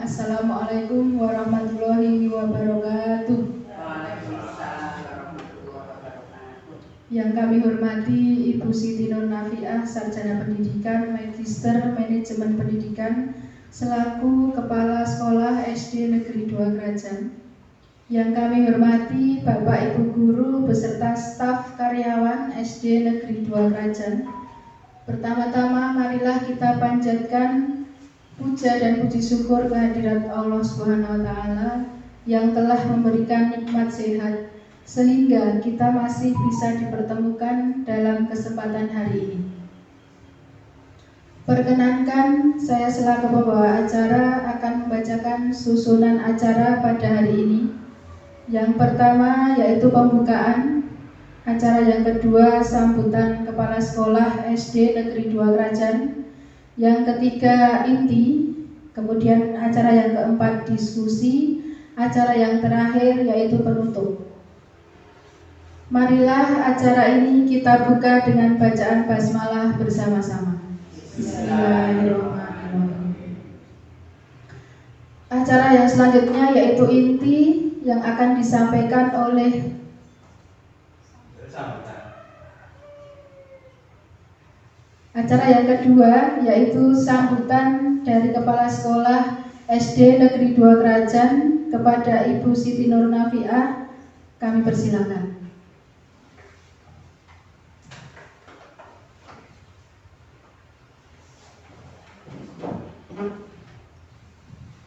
Assalamualaikum warahmatullahi wabarakatuh. Waalaikumsalam warahmatullahi wabarakatuh. Yang kami hormati Ibu Siti Nur Nafiah, Sarjana Pendidikan, Magister Manajemen Pendidikan, selaku Kepala Sekolah SD Negeri 2 Krajan. Yang kami hormati Bapak Ibu Guru beserta staf karyawan SD Negeri 2 Krajan. Pertama-tama marilah kita panjatkan puja dan puji syukur kehadirat Allah Subhanahu wa Ta'ala yang telah memberikan nikmat sehat sehingga kita masih bisa dipertemukan dalam kesempatan hari ini. Perkenankan saya selaku pembawa acara akan membacakan susunan acara pada hari ini. Yang pertama yaitu pembukaan, acara yang kedua sambutan Kepala Sekolah SD Negeri 2 Krajan, yang ketiga inti, kemudian acara yang keempat diskusi, acara yang terakhir yaitu penutup. Marilah acara ini kita buka dengan bacaan basmalah bersama-sama. Bismillahirrahmanirrahim. Acara yang selanjutnya yaitu inti yang akan disampaikan oleh acara yang kedua yaitu sambutan dari Kepala Sekolah SD Negeri 2 Krajan kepada Ibu Siti Nur Nafiah. Kami persilakan.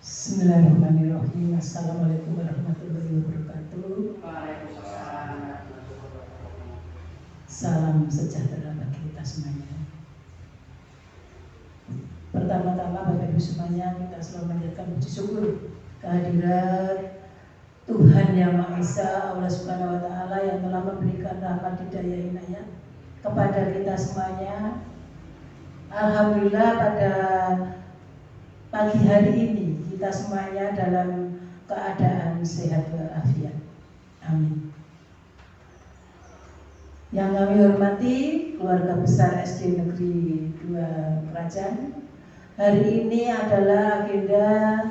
Bismillahirrahmanirrahim. Assalamualaikum warahmatullahi wabarakatuh. Waalaikumsalam warahmatullahi wabarakatuh. Salam sejahtera bagi kita semuanya. Pertama-tama Bapak Ibu semuanya, kita selalu menjadikan puji syukur kehadirat Tuhan Yang Maha Esa, Allah Subhanahu wa Ta'ala yang telah memberikan rahmat hidayah inayah kepada kita semuanya. Alhamdulillah pada pagi hari ini kita semuanya dalam keadaan sehat walafiat. Amin. Yang kami hormati keluarga besar SD Negeri 2 Krajan, hari ini adalah agenda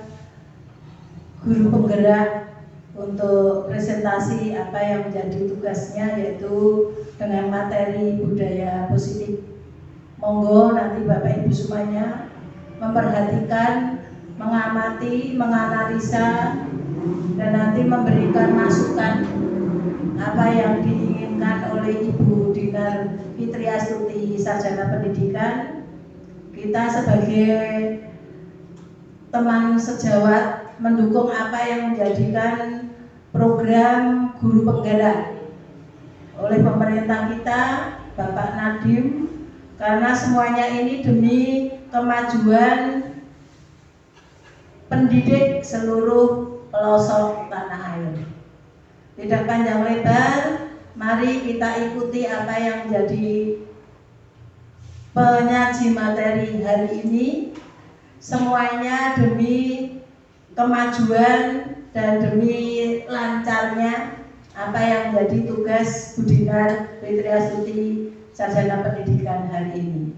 guru penggerak untuk presentasi apa yang menjadi tugasnya, yaitu dengan materi budaya positif. Monggo nanti Bapak Ibu semuanya memperhatikan, mengamati, menganalisa, dan nanti memberikan masukan apa yang diinginkan oleh Ibu Dinar Fitriastuti, Sarjana Pendidikan. Kita sebagai teman sejawat mendukung apa yang menjadikan program guru penggerak oleh pemerintah kita, Bapak Nadiem, karena semuanya ini demi kemajuan pendidik seluruh pelosok tanah air. Tidak panjang lebar, mari kita ikuti apa yang menjadi penyaji materi hari ini. Semuanya demi kemajuan dan demi lancarnya apa yang menjadi tugas Bu Dinar Fitriastuti, Sarjana Pendidikan hari ini.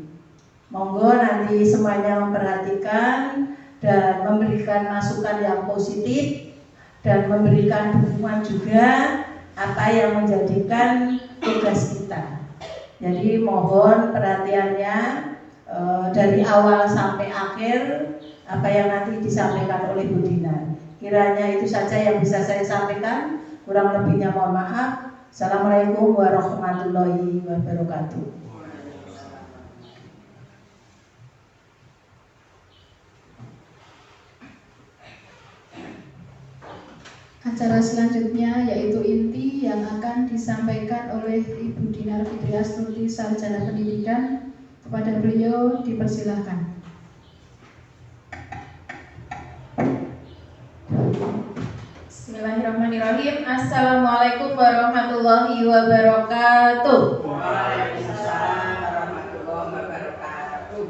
Monggo nanti semuanya memperhatikan dan memberikan masukan yang positif dan memberikan dukungan juga apa yang menjadikan tugas kita. Jadi mohon perhatiannya dari awal sampai akhir apa yang nanti disampaikan oleh Bu Dinar. Kiranya itu saja yang bisa saya sampaikan. Kurang lebihnya mohon maaf. Assalamualaikum warahmatullahi wabarakatuh. Acara selanjutnya yaitu inti yang akan disampaikan oleh Ibu Dinar Fitriastuti, Sarjana Pendidikan. Kepada beliau dipersilahkan. Bismillahirrahmanirrahim. Assalamualaikum warahmatullahi wabarakatuh. Waalaikumsalam warahmatullahi wabarakatuh.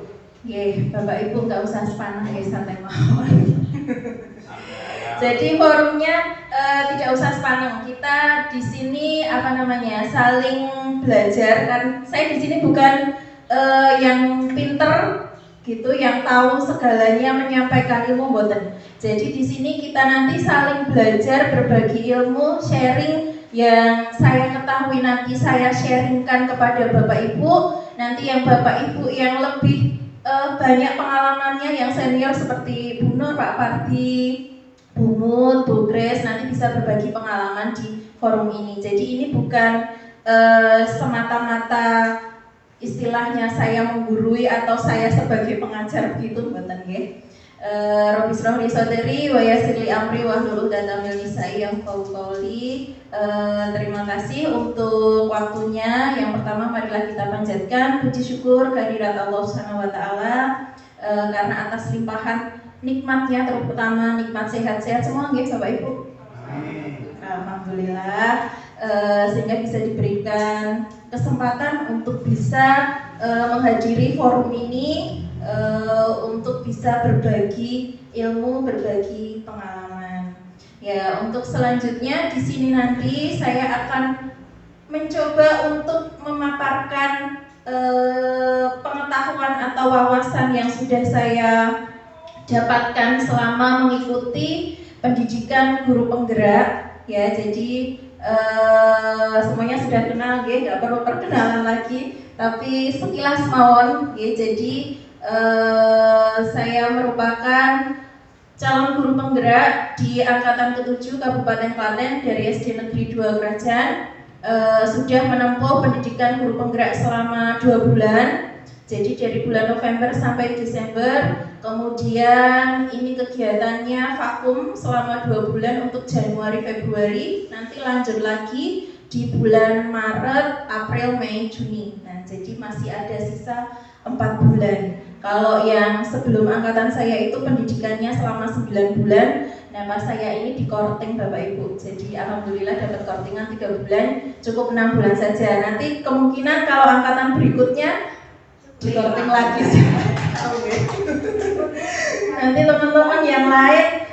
Bapak Ibu nggak usah sepanah, santai mawon. Jadi forumnya tidak usah sepaneng. Kita di sini saling belajar. Kan saya di sini bukan yang pinter, gitu, yang tahu segalanya menyampaikan ilmu boten. Jadi di sini kita nanti saling belajar, berbagi ilmu, sharing yang saya ketahui nanti saya sharingkan kepada Bapak Ibu. Nanti yang Bapak Ibu yang lebih banyak pengalamannya, yang senior seperti Bu Nur, Pak Pardi, Bu Mut, Bu Grace nanti bisa berbagi pengalaman di forum ini. Jadi ini bukan semata-mata istilahnya saya menggurui atau saya sebagai pengajar begitu, mboten nggih. Robi Srohri Soderi wa yasirli amri wa hlul uqdatam min lisani yafqahu qawli. Terima kasih untuk waktunya. Yang pertama marilah kita panjatkan puji syukur kehadirat Allah Subhanahu wa taala karena atas limpahan nikmatnya, terutama nikmat sehat-sehat semua nggih Bapak Ibu. Alhamdulillah, sehingga bisa diberikan kesempatan untuk bisa menghadiri forum ini, untuk bisa berbagi ilmu, berbagi pengalaman. Ya, untuk selanjutnya di sini nanti saya akan mencoba untuk memaparkan pengetahuan atau wawasan yang sudah saya dapatkan selama mengikuti pendidikan guru penggerak. Ya, jadi semuanya sudah kenal, nggak perlu perkenalan lagi. Tapi sekilas mawon, jadi saya merupakan calon guru penggerak di angkatan ke-7 Kabupaten Klaten dari SD Negeri 2 Krajan. Sudah menempuh pendidikan guru penggerak selama 2 bulan. Jadi dari bulan November sampai Desember. Kemudian ini kegiatannya vakum selama 2 bulan untuk Januari Februari. Nanti lanjut lagi di bulan Maret, April, Mei, Juni. Nah, jadi masih ada sisa 4 bulan. Kalau yang sebelum angkatan saya itu pendidikannya selama 9 bulan. Nah, pas saya ini di korting Bapak Ibu. Jadi alhamdulillah dapat kortingan 3 bulan, cukup 6 bulan saja. Nanti kemungkinan kalau angkatan berikutnya di korting lagi sih. Nanti teman-teman yang lain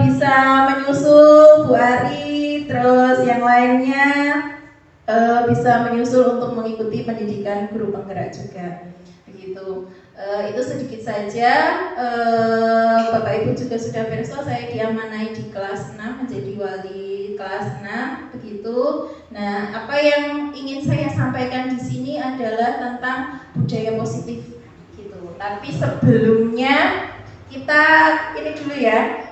bisa menyusul, Bu Ari, terus yang lainnya bisa menyusul untuk mengikuti pendidikan guru penggerak juga. Begitu. Itu sedikit saja. Bapak Ibu juga sudah perso, saya diamanai di kelas 6 menjadi wali kelas 6 begitu. Nah, apa yang ingin saya sampaikan di sini adalah tentang budaya positif gitu. Tapi sebelumnya kita ini dulu ya.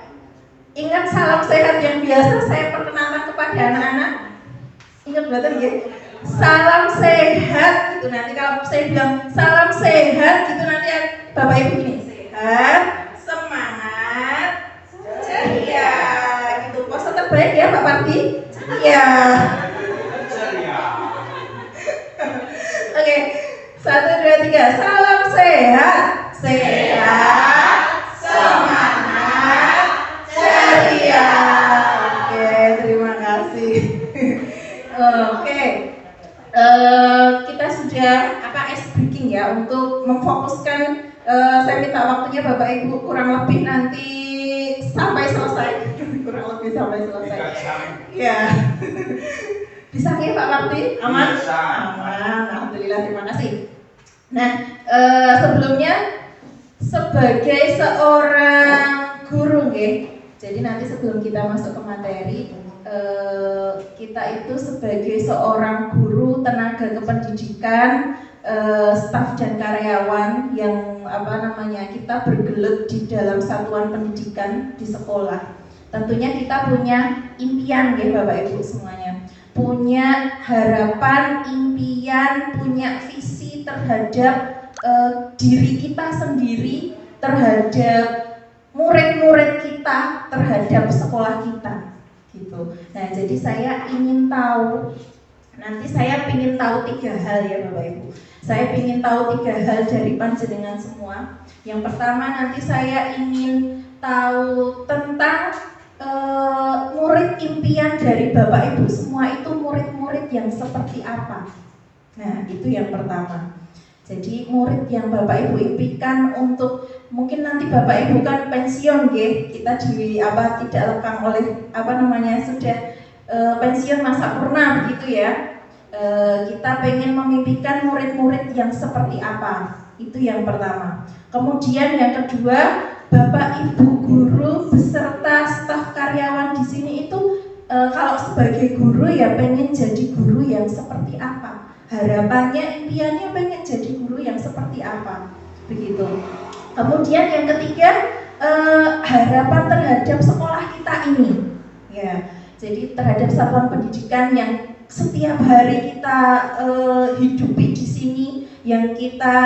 Ingat salam sehat yang biasa saya perkenalkan kepada anak-anak. Ingat betul ya? Salam sehat gitu. Nanti kalau saya bilang salam sehat gitu, nanti Bapak Ibu gini, sehat, semangat, ceria gitu. Pose terbaik ya Pak Pardi? Iya. Oke, 1, 2, 3. Salam sehat, sehat, semangat, ceria. Oke, terima kasih. Oke. Kita sudah ice breaking ya untuk memfokuskan. Saya minta waktunya Bapak Ibu kurang lebih nanti sampai selesai. Kurang lebih sampai selesai. Ya. Bisa ya Pak Pardi? Aman? Aman. Alhamdulillah, terima kasih. Nah, sebelumnya sebagai seorang guru jadi nanti sebelum kita masuk ke materi, kita itu sebagai seorang guru, tenaga kependidikan, staf dan karyawan yang kita bergelut di dalam satuan pendidikan di sekolah. Tentunya kita punya impian Bapak Ibu semuanya, punya harapan, impian, punya visi terhadap diri kita sendiri, terhadap murid-murid kita, terhadap sekolah kita gitu. Nah, jadi saya ingin tahu, nanti saya ingin tahu 3 hal ya Bapak Ibu. Saya ingin tahu 3 hal dari panjenengan semua. Yang pertama, nanti saya ingin tahu tentang murid impian dari Bapak Ibu semua itu murid-murid yang seperti apa. Nah, itu yang pertama. Jadi murid yang Bapak Ibu impikan untuk, mungkin nanti Bapak Ibu kan pensiun kita tidak lekang oleh sudah pensiun masa purna begitu ya. Kita pengen memimpikan murid-murid yang seperti apa Itu yang pertama. Kemudian yang kedua, Bapak Ibu guru beserta staf karyawan di sini itu kalau sebagai guru ya pengen jadi guru yang seperti apa? Harapannya, impiannya pengen jadi guru yang seperti apa? Begitu. Kemudian yang ketiga, harapan terhadap sekolah kita ini. Ya, jadi terhadap satuan pendidikan yang setiap hari kita hidupi di sini, yang kita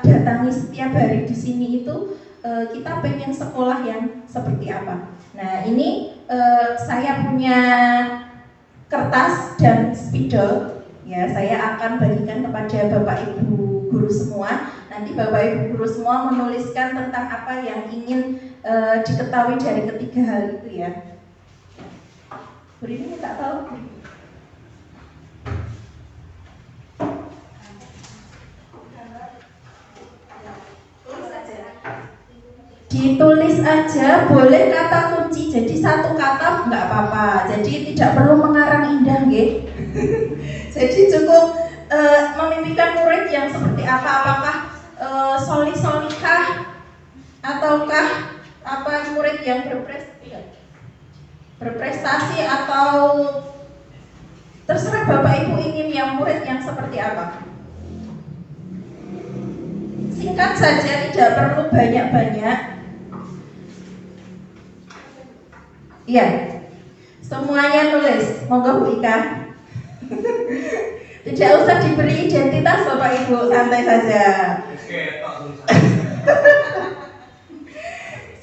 datangi setiap hari di sini itu, kita pengen sekolah yang seperti apa. Nah ini saya punya kertas dan spidol, ya saya akan bagikan kepada Bapak Ibu guru semua. Nanti Bapak Ibu guru semua menuliskan tentang apa yang ingin diketahui dari ketiga hal itu ya. Beri ini tak tahu. Ditulis aja, boleh kata kunci, jadi satu kata nggak apa-apa, jadi tidak perlu mengarang indah, nggih. Jadi cukup memimpikan murid yang seperti apa, apakah solih-solihah ataukah apa murid yang berprestasi atau terserah Bapak Ibu ingin yang murid yang seperti apa. Singkat saja, tidak perlu banyak-banyak. Iya, semuanya nulis, monggo Bu Ika. Tidak usah diberi identitas Bapak Ibu, santai saja.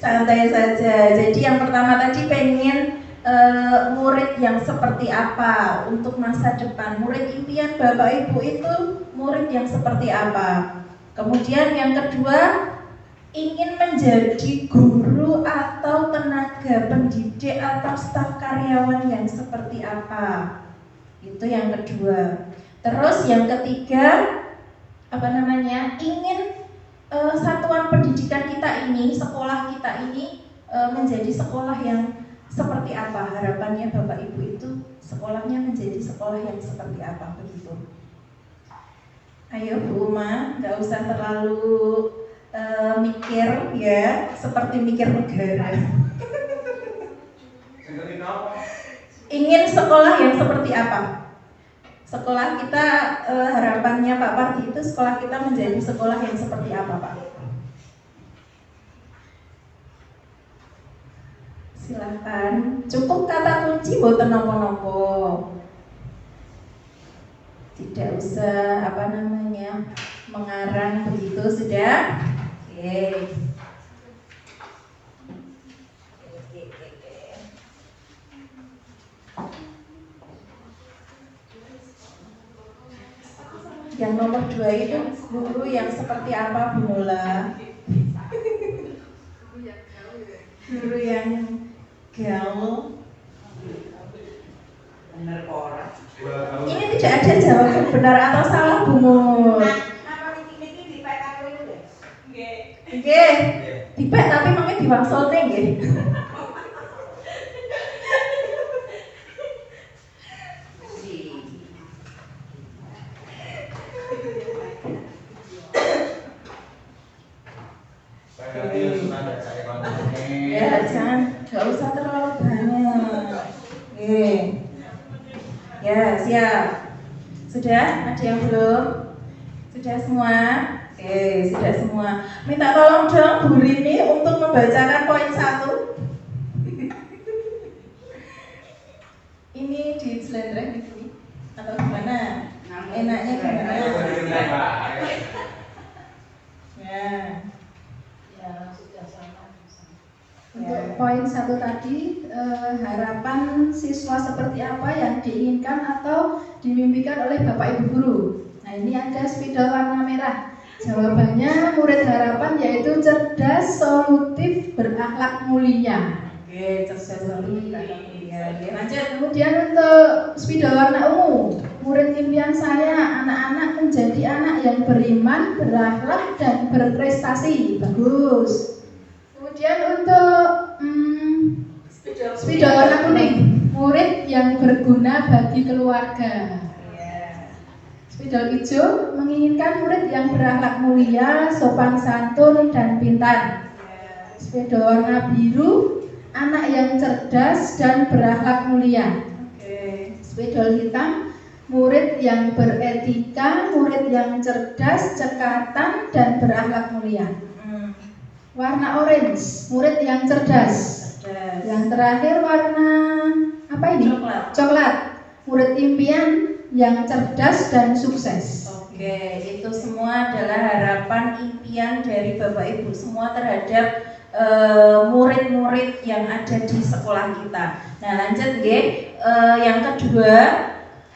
Santai saja. Jadi yang pertama tadi pengen murid yang seperti apa untuk masa depan. Murid impian Bapak Ibu itu murid yang seperti apa. Kemudian yang kedua, ingin menjadi guru atau tenaga pendidik atau staf karyawan yang seperti apa. Itu yang kedua. Terus yang ketiga, ingin satuan pendidikan kita ini, sekolah kita ini menjadi sekolah yang seperti apa. Harapannya Bapak Ibu itu sekolahnya menjadi sekolah yang seperti apa, begitu. Ayo Bu Uma, nggak usah terlalu mikir ya, seperti mikir negara. Ingin sekolah yang seperti apa? Sekolah kita, harapannya Pak Parti itu sekolah kita menjadi sekolah yang seperti apa Pak? Silahkan, cukup kata kunci boten nopo-nopo. Tidak usah mengarang begitu, sudah? Oke. Yang nomor 2 itu guru yang seperti apa Bu Nola? Guru yang gaul. Bener ora. Ini tidak ada jawaban benar atau salah Bu Mut. Nggih. Dipek tapi mangke diwangsone nggih. Ya, nggak usah terlalu banyak. Ya, siap. Sudah? Ada yang belum? Sudah semua? Oke, sudah semua. Minta tolong dong Bu Rini untuk membacakan poin 1. Ini di selendang di sini atau gimana? Enaknya gimana? Ya. Untuk poin 1 tadi, harapan siswa seperti apa yang diinginkan atau dimimpikan oleh Bapak Ibu guru. Nah ini ada spidol warna merah. Jawabannya murid harapan yaitu cerdas, solutif, berakhlak mulia. Oke, cerdas, solutif, berakhlak mulia. Oke, lanjut. Kemudian untuk spidol warna ungu, murid impian saya anak-anak menjadi anak yang beriman, berakhlak, dan berprestasi. Bagus. Kemudian untuk spidol warna kuning, murid yang berguna bagi keluarga. Spidol hijau menginginkan murid yang berakhlak mulia, sopan santun, dan pintar. Spidol warna biru, anak yang cerdas dan berakhlak mulia. Spidol hitam, murid yang beretika, murid yang cerdas, cekatan, dan berakhlak mulia. Warna orange, murid yang cerdas. Yang terakhir warna apa ini? Coklat, murid impian yang cerdas dan sukses. Oke, itu semua adalah harapan impian dari Bapak Ibu semua terhadap murid-murid yang ada di sekolah kita. Nah, lanjut nggih. Yang kedua,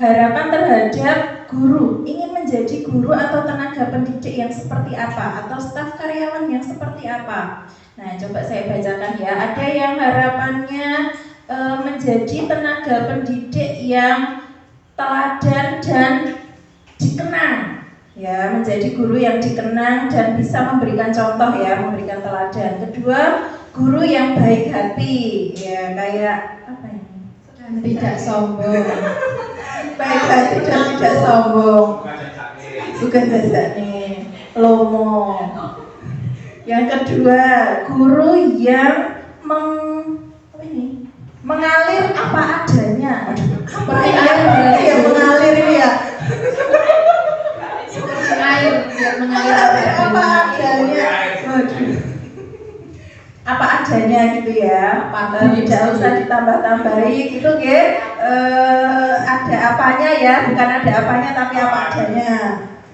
harapan terhadap guru. Ingin menjadi guru atau tenaga pendidik yang seperti apa, atau staf karyawan yang seperti apa. Nah, coba saya bacakan ya. Ada yang harapannya menjadi tenaga pendidik yang teladan dan dikenang, ya, menjadi guru yang dikenang dan bisa memberikan contoh, ya, memberikan teladan. Kedua, guru yang baik hati, ya, kayak apa ini? Tidak sombong. Baik hati dan tidak sombong. Suka jasane, lomo. Yang kedua, guru yang mengalir apa adanya. Seperti air berarti ya, mengalir ini ya. Air, biar mengalir Apa adanya. Apa adanya gitu ya. Tidak usah ditambah-tambahi gitu, ada apanya ya, bukan ada apanya tapi apa adanya.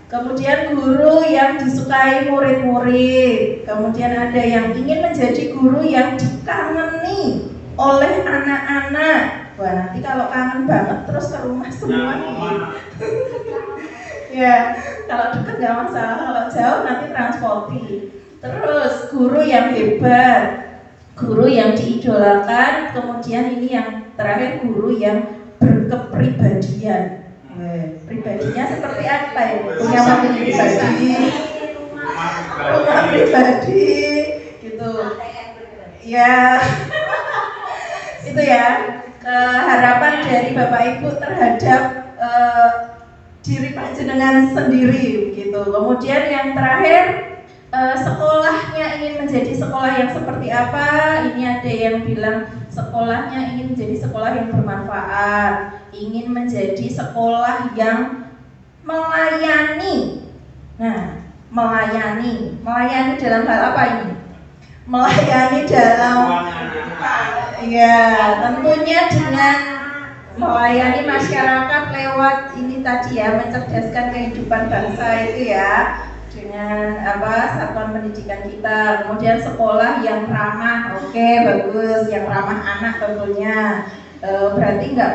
Kemudian guru yang disukai murid-murid. Kemudian ada yang ingin menjadi guru yang dikangeni oleh anak-anak. Wah, nanti kalau kangen banget terus ke rumah semua nih. Ya, kalau dekat nggak masalah, kalau jauh nanti transporti. Terus guru yang hebat, guru yang diidolakan. Kemudian ini yang terakhir, guru yang berkepribadian. Pribadinya seperti apa ini? Punya mobil pribadi, rumah pribadi, gitu. Ya, itu ya harapan dari Bapak Ibu terhadap diri panjenengan sendiri, gitu. Kemudian yang terakhir, sekolahnya ingin menjadi sekolah yang seperti apa? Ini ada yang bilang sekolahnya ingin menjadi sekolah yang bermanfaat, ingin menjadi sekolah yang melayani. Nah, melayani dalam hal apa ini? Melayani dalam, ya, tentunya dengan melayani masyarakat lewat ini tadi ya, mencerdaskan kehidupan bangsa itu ya, dengan satuan pendidikan kita. Kemudian sekolah yang ramah, oke, bagus, yang ramah anak tentunya. Berarti nggak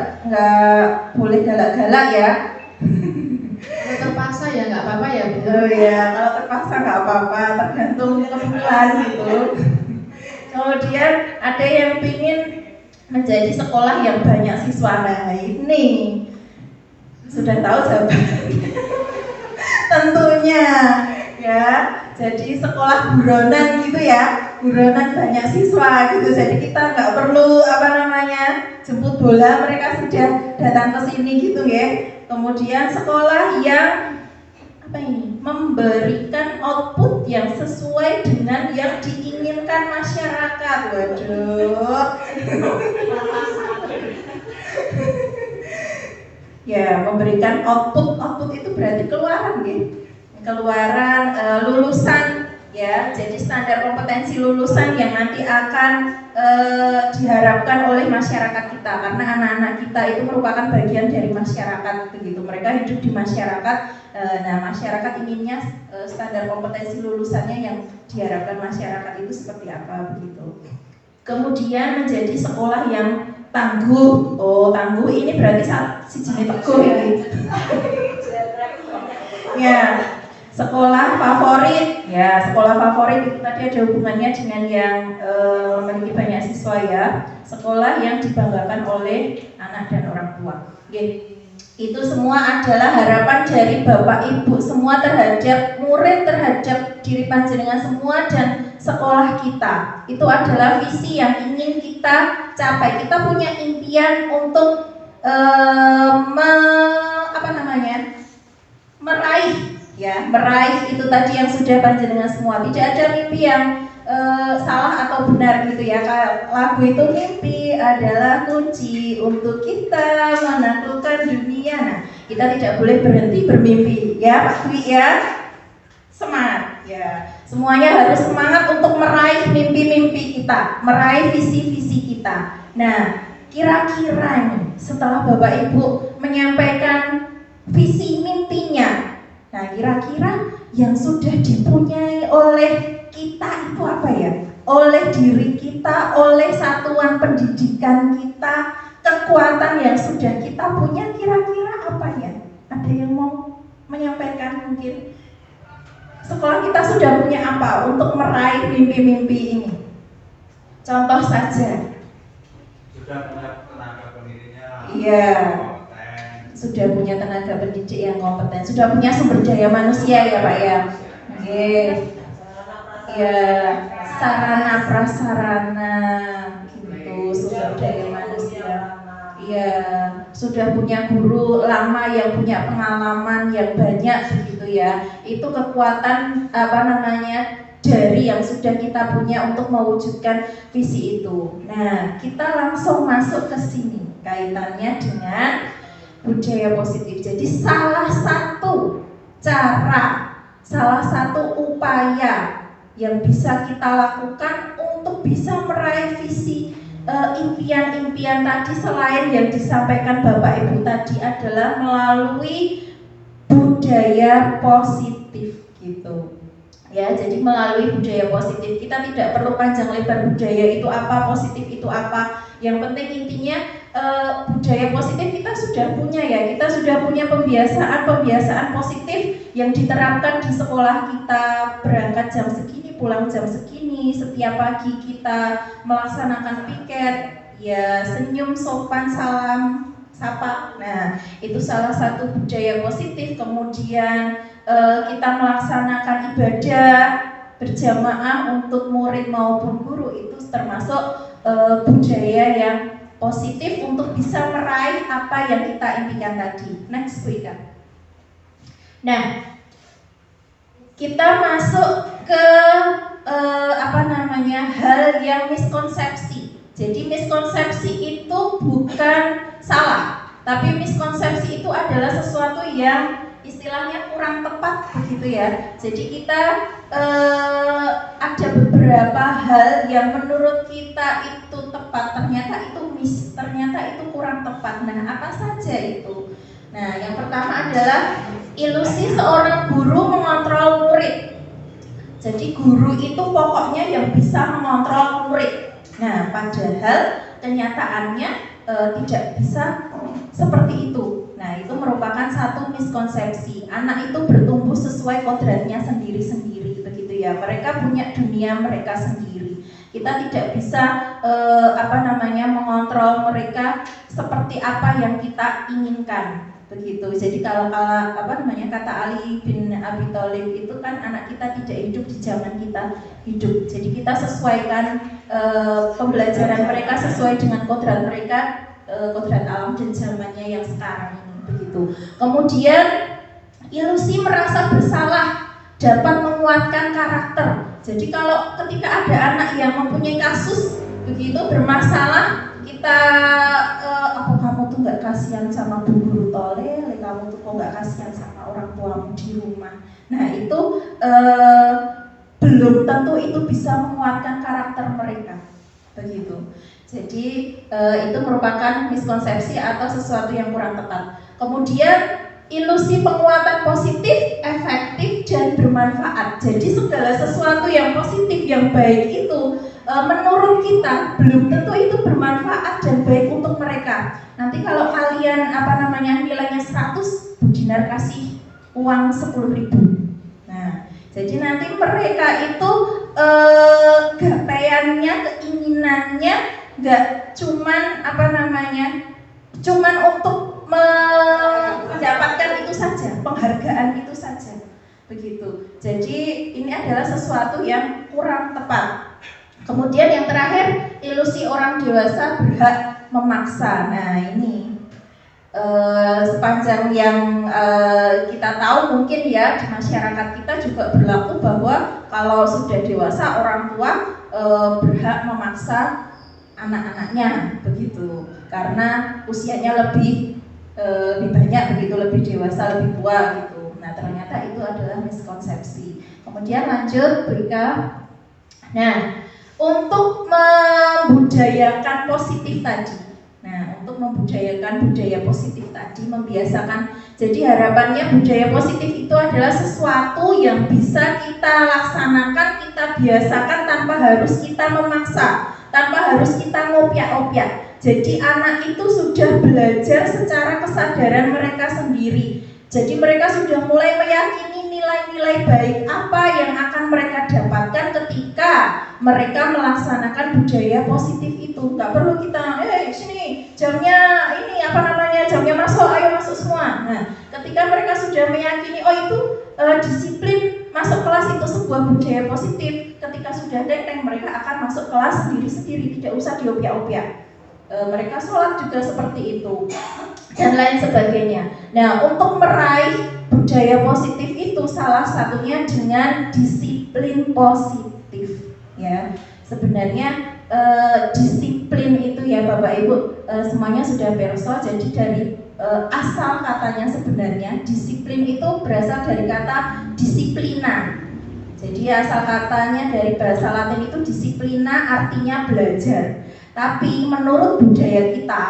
boleh galak-galak ya. Kalau terpaksa ya nggak apa-apa ya, Bu. Oh ya, kalau terpaksa nggak apa-apa, tergantung kebutuhan gitu. Kemudian ada yang ingin menjadi sekolah yang banyak siswa. Nah, ini sudah tahu jawabannya. Tentunya ya, jadi sekolah buronan gitu ya, buronan banyak siswa gitu. Jadi kita nggak perlu jemput bola, mereka sudah datang ke sini gitu ya. Kemudian sekolah yang memberikan output yang sesuai dengan yang diinginkan masyarakat. Waduh. Ya, memberikan output itu berarti keluaran ya. Keluaran lulusan ya. Jadi standar kompetensi lulusan yang nanti akan diharapkan oleh masyarakat kita, karena anak-anak kita itu merupakan bagian dari masyarakat begitu. Mereka hidup di masyarakat. Nah, masyarakat inginnya standar kompetensi lulusannya yang diharapkan masyarakat itu seperti apa begitu. Kemudian menjadi sekolah yang tangguh. Oh, tangguh ini berarti si jenis teguh ya. Ya, sekolah favorit. Ya, sekolah favorit itu tadi ada hubungannya dengan yang memiliki banyak siswa ya. Sekolah yang dibanggakan oleh anak dan orang tua. Oke. Itu semua adalah harapan dari Bapak Ibu semua terhadap murid, terhadap diri panjenengan semua dan sekolah kita. Itu adalah visi yang ingin kita capai. Kita punya impian untuk meraih, ya meraih itu tadi yang sudah panjenengan semua. Tidak ada mimpi yang salah atau benar gitu ya. Lagu itu mimpi adalah kunci untuk kita menaklukkan dunia. Nah, kita tidak boleh berhenti bermimpi, ya Pak Dwi ya. Semangat, ya. Semuanya harus semangat untuk meraih mimpi-mimpi kita, meraih visi-visi kita. Nah, kira-kira ini setelah Bapak Ibu menyampaikan visi mimpinya, nah kira-kira yang sudah dipunyai oleh kita itu apa ya? Oleh diri kita, oleh satuan pendidikan kita, kekuatan yang sudah kita punya kira-kira apa ya? Ada yang mau menyampaikan mungkin? Sekolah kita sudah punya apa untuk meraih mimpi-mimpi ini? Contoh saja. Sudah punya tenaga pendidiknya. Iya. Kompeten. Sudah punya tenaga pendidik yang kompeten, sudah punya sumber daya manusia ya Pak ya. Oke. Ya, sarana prasarana gitu, sumber daya manusia. Iya, sudah punya guru lama yang punya pengalaman yang banyak begitu ya. Itu kekuatan dari yang sudah kita punya untuk mewujudkan visi itu. Nah, kita langsung masuk ke sini kaitannya dengan budaya positif. Jadi salah satu cara, salah satu upaya yang bisa kita lakukan untuk bisa meraih visi impian-impian tadi selain yang disampaikan Bapak Ibu tadi adalah melalui budaya positif gitu. Ya, jadi melalui budaya positif kita tidak perlu panjang lebar budaya itu apa, positif itu apa. Yang penting intinya budaya positif kita sudah punya ya. Kita sudah punya pembiasaan positif yang diterapkan di sekolah kita, berangkat jam segini, pulang jam segini, setiap pagi kita melaksanakan piket, ya senyum, sopan, salam, sapa. Nah, itu salah satu budaya positif. Kemudian kita melaksanakan ibadah berjamaah untuk murid maupun guru, itu termasuk budaya yang positif untuk bisa meraih apa yang kita impikan tadi. Next week. Nah, kita masuk ke hal yang miskonsepsi. Jadi miskonsepsi itu bukan salah, tapi miskonsepsi itu adalah sesuatu yang istilahnya kurang tepat begitu ya. Jadi kita ada beberapa hal yang menurut kita itu tepat, ternyata itu kurang tepat. Nah, apa saja itu? Nah, yang pertama adalah ilusi seorang guru mengontrol murid. Jadi guru itu pokoknya yang bisa mengontrol murid. Nah, padahal kenyataannya tidak bisa seperti itu. Nah, itu merupakan satu miskonsepsi. Anak itu bertumbuh sesuai kodratnya sendiri-sendiri, begitu ya. Mereka punya dunia mereka sendiri. Kita tidak bisa mengontrol mereka seperti apa yang kita inginkan, begitu. Jadi kalau kata Ali bin Abi Thalib itu kan anak kita tidak hidup di zaman kita hidup. Jadi kita sesuaikan pembelajaran mereka sesuai dengan kodrat mereka, kodrat alam dan zamannya yang sekarang ini, begitu. Kemudian ilusi merasa bersalah dapat menguatkan karakter. Jadi kalau ketika ada anak yang mempunyai kasus begitu bermasalah, kita apa kamu tuh nggak kasihan sama bu guru tolele, kamu tuh kok nggak kasihan sama orang tuamu di rumah. Nah itu belum tentu itu bisa menguatkan karakter mereka, begitu. Jadi itu merupakan miskonsepsi atau sesuatu yang kurang tepat. Kemudian ilusi penguatan positif, efektif dan bermanfaat. Jadi segala sesuatu yang positif, yang baik itu menurut kita belum tentu itu bermanfaat dan baik untuk mereka. Nanti kalau kalian nilainya 100, Bu Dinar kasih uang 10.000. Nah, jadi nanti mereka itu gapaiannya, keinginannya nggak cuman cuman untuk mendapatkan itu saja, penghargaan itu saja, begitu. Jadi ini adalah sesuatu yang kurang tepat. Kemudian yang terakhir, ilusi orang dewasa berhak memaksa. Nah ini sepanjang yang kita tahu mungkin ya di masyarakat kita juga berlaku bahwa kalau sudah dewasa orang tua berhak memaksa anak-anaknya begitu karena usianya lebih banyak begitu, lebih dewasa, lebih tua gitu. Nah ternyata itu adalah miskonsepsi. Kemudian lanjut Bu Ika. Nah untuk membudayakan positif tadi. Nah, untuk membudayakan budaya positif tadi, membiasakan. Jadi harapannya budaya positif itu adalah sesuatu yang bisa kita laksanakan, kita biasakan tanpa harus kita memaksa, tanpa harus kita ngopiak-opiak. Jadi anak itu sudah belajar secara kesadaran mereka sendiri. Jadi mereka sudah mulai meyakini nilai-nilai baik apa yang akan mereka dapatkan ketika mereka melaksanakan budaya positif itu. Gak perlu kita, sini jamnya ini jamnya masuk, ayo masuk semua. Nah, ketika mereka sudah meyakini, itu disiplin masuk kelas itu sebuah budaya positif. Ketika sudah teng mereka akan masuk kelas sendiri-sendiri, tidak usah diopiak-opiak. Mereka sholat juga seperti itu dan lain sebagainya. Nah, untuk meraih budaya positif itu salah satunya dengan disiplin positif ya. Sebenarnya disiplin itu ya Bapak Ibu semuanya sudah berso. Jadi dari asal katanya sebenarnya disiplin itu berasal dari kata disiplina. Jadi asal katanya dari bahasa Latin itu disiplina artinya belajar. Tapi menurut budaya kita,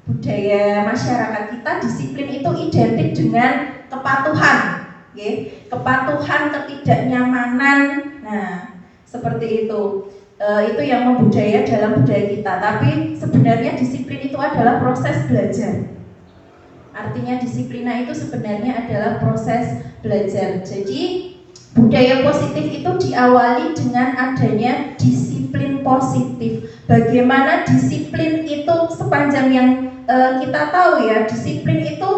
budaya masyarakat kita, disiplin itu identik dengan kepatuhan, okay? Kepatuhan, ketidaknyamanan. Nah, seperti itu. Itu yang membudaya dalam budaya kita. Tapi sebenarnya disiplin itu adalah proses belajar. Artinya disiplina itu sebenarnya adalah proses belajar. Jadi budaya positif itu diawali dengan adanya disiplin positif. Bagaimana disiplin itu sepanjang yang kita tahu ya, disiplin itu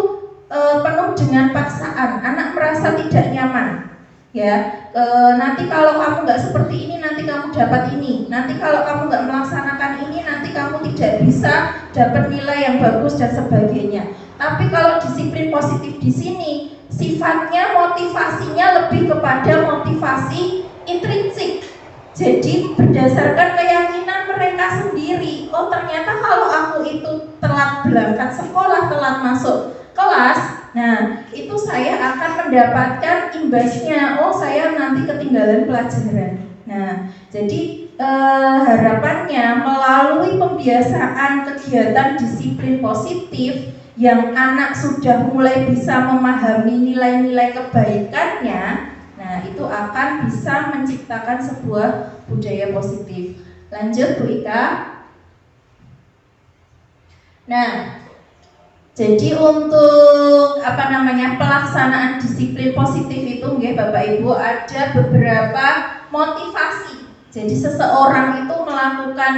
penuh dengan paksaan. Anak merasa tidak nyaman. Ya, nanti kalau kamu nggak seperti ini, nanti kamu dapat ini. Nanti kalau kamu nggak melaksanakan ini, nanti kamu tidak bisa dapat nilai yang bagus dan sebagainya. Tapi kalau disiplin positif di sini, sifatnya motivasinya lebih kepada motivasi intrinsik. Jadi berdasarkan keyakinan mereka sendiri, ternyata kalau aku itu telat berangkat sekolah, telat masuk kelas, nah itu saya akan mendapatkan imbasnya. Saya nanti ketinggalan pelajaran. Nah, jadi harapannya melalui pembiasaan kegiatan disiplin positif yang anak sudah mulai bisa memahami nilai-nilai kebaikannya, nah itu akan bisa menciptakan sebuah budaya positif. Lanjut Bu Ika. Nah, jadi untuk pelaksanaan disiplin positif itu Bapak Ibu ada beberapa motivasi. Jadi seseorang itu melakukan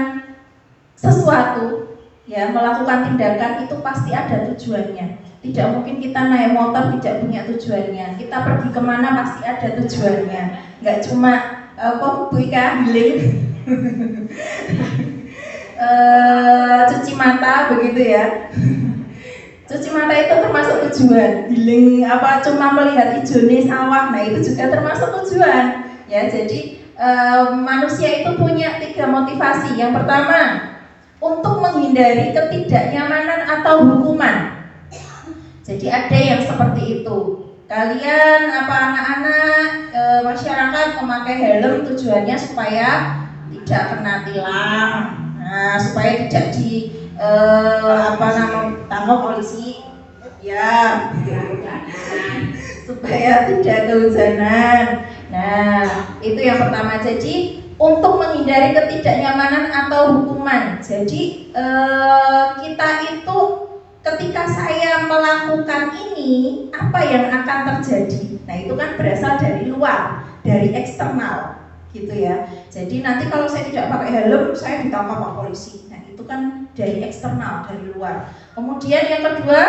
sesuatu, ya, melakukan tindakan itu pasti ada tujuannya. Tidak mungkin kita naik motor tidak punya tujuannya. Kita pergi kemana pasti ada tujuannya. Nggak cuma Bu Ika healing, cuci mata begitu ya. Cuci mata itu termasuk tujuan. Healing cuma melihat hijaunya sawah, nah itu juga termasuk tujuan. Ya, jadi manusia itu punya 3 motivasi. Yang pertama, untuk menghindari ketidaknyamanan atau hukuman. Jadi ada yang seperti itu. Kalian anak-anak masyarakat memakai helm tujuannya supaya tidak kena tilang. Nah, supaya tidak tangkap polisi. Ya, supaya tidak kehujanan. Nah, itu yang pertama. Jadi untuk menghindari ketidaknyamanan atau hukuman. Jadi kita itu ketika saya melakukan ini, apa yang akan terjadi? Nah, itu kan berasal dari luar, dari eksternal, gitu ya. Jadi nanti kalau saya tidak pakai helm, saya ditangkap Pak polisi. Nah, itu kan dari eksternal, dari luar. Kemudian yang kedua,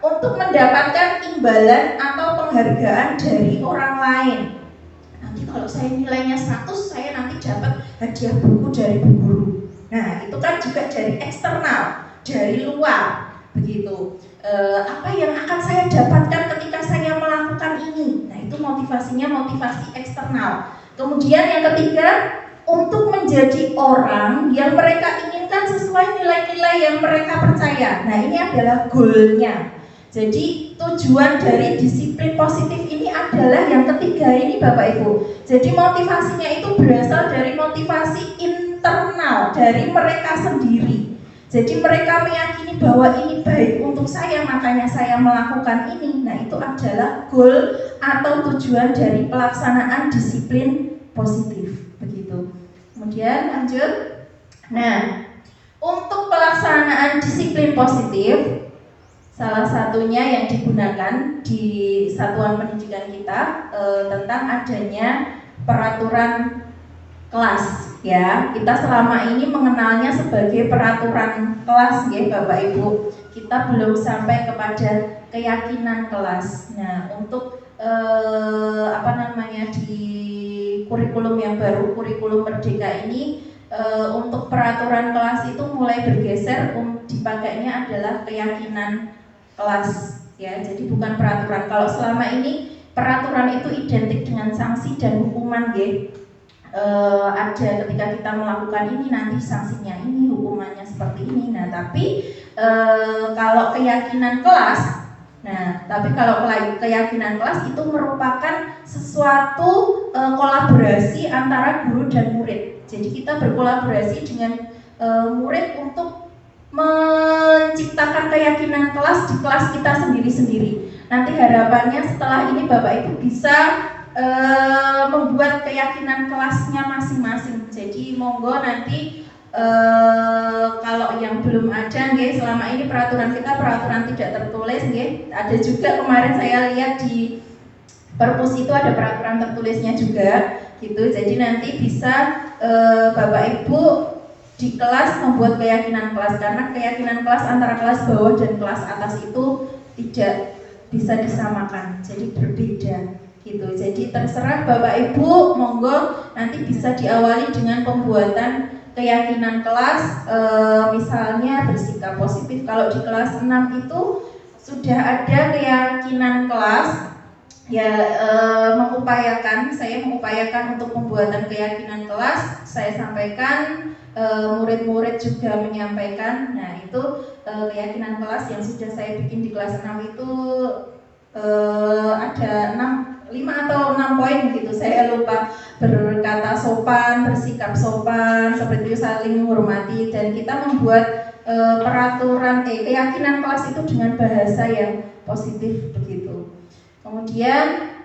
untuk mendapatkan imbalan atau penghargaan dari orang lain. Nanti kalau saya nilainya 100, saya nanti dapat hadiah buku dari guru. Nah, itu kan juga dari eksternal, dari luar, begitu. apa yang akan saya dapatkan ketika saya melakukan ini. Nah, itu motivasinya motivasi eksternal. Kemudian yang ketiga, untuk menjadi orang yang mereka inginkan sesuai nilai-nilai yang mereka percaya. Nah, ini adalah goalnya. Jadi tujuan dari disiplin positif ini adalah yang ketiga ini Bapak Ibu. Jadi motivasinya itu berasal dari motivasi internal dari mereka sendiri. Jadi mereka meyakini bahwa ini baik untuk saya, makanya saya melakukan ini. Nah, itu adalah goal atau tujuan dari pelaksanaan disiplin positif. Begitu. Kemudian lanjut. Nah, untuk pelaksanaan disiplin positif, salah satunya yang digunakan di satuan pendidikan kita tentang adanya peraturan kelas, ya. Kita selama ini mengenalnya sebagai peraturan kelas, ya Bapak Ibu. Kita belum sampai kepada keyakinan kelas. Nah, untuk di kurikulum yang baru, kurikulum Merdeka ini, untuk peraturan kelas itu mulai bergeser, dipakainya adalah keyakinan kelas, ya. Jadi bukan peraturan. Kalau selama ini peraturan itu identik dengan sanksi dan hukuman, ya. Ada ketika kita melakukan ini nanti sanksinya ini, hukumannya seperti ini. Nah, tapi kalau keyakinan kelas, keyakinan kelas itu merupakan sesuatu kolaborasi antara guru dan murid. Jadi kita berkolaborasi dengan murid untuk menciptakan keyakinan kelas di kelas kita sendiri-sendiri. Nanti harapannya setelah ini Bapak Ibu bisa membuat keyakinan kelasnya masing-masing. Jadi monggo nanti kalau yang belum ada, nggih, selama ini peraturan kita peraturan tidak tertulis, nggih. Ada juga kemarin saya lihat di perpus itu ada peraturan tertulisnya juga, gitu. Jadi nanti bisa Bapak Ibu di kelas membuat keyakinan kelas, karena keyakinan kelas antara kelas bawah dan kelas atas itu tidak bisa disamakan, jadi berbeda, gitu. Jadi terserah Bapak Ibu, monggo nanti bisa diawali dengan pembuatan keyakinan kelas, misalnya bersikap positif. Kalau di kelas 6 itu sudah ada keyakinan kelas, ya, saya mengupayakan untuk pembuatan keyakinan kelas, saya sampaikan, murid-murid juga menyampaikan. Nah, itu keyakinan kelas yang sudah saya bikin di kelas 6 itu ada 5 atau 6 poin gitu, saya lupa. Berkata sopan, bersikap sopan, seperti itu, saling menghormati, dan kita membuat peraturan keyakinan kelas itu dengan bahasa yang positif begitu. Kemudian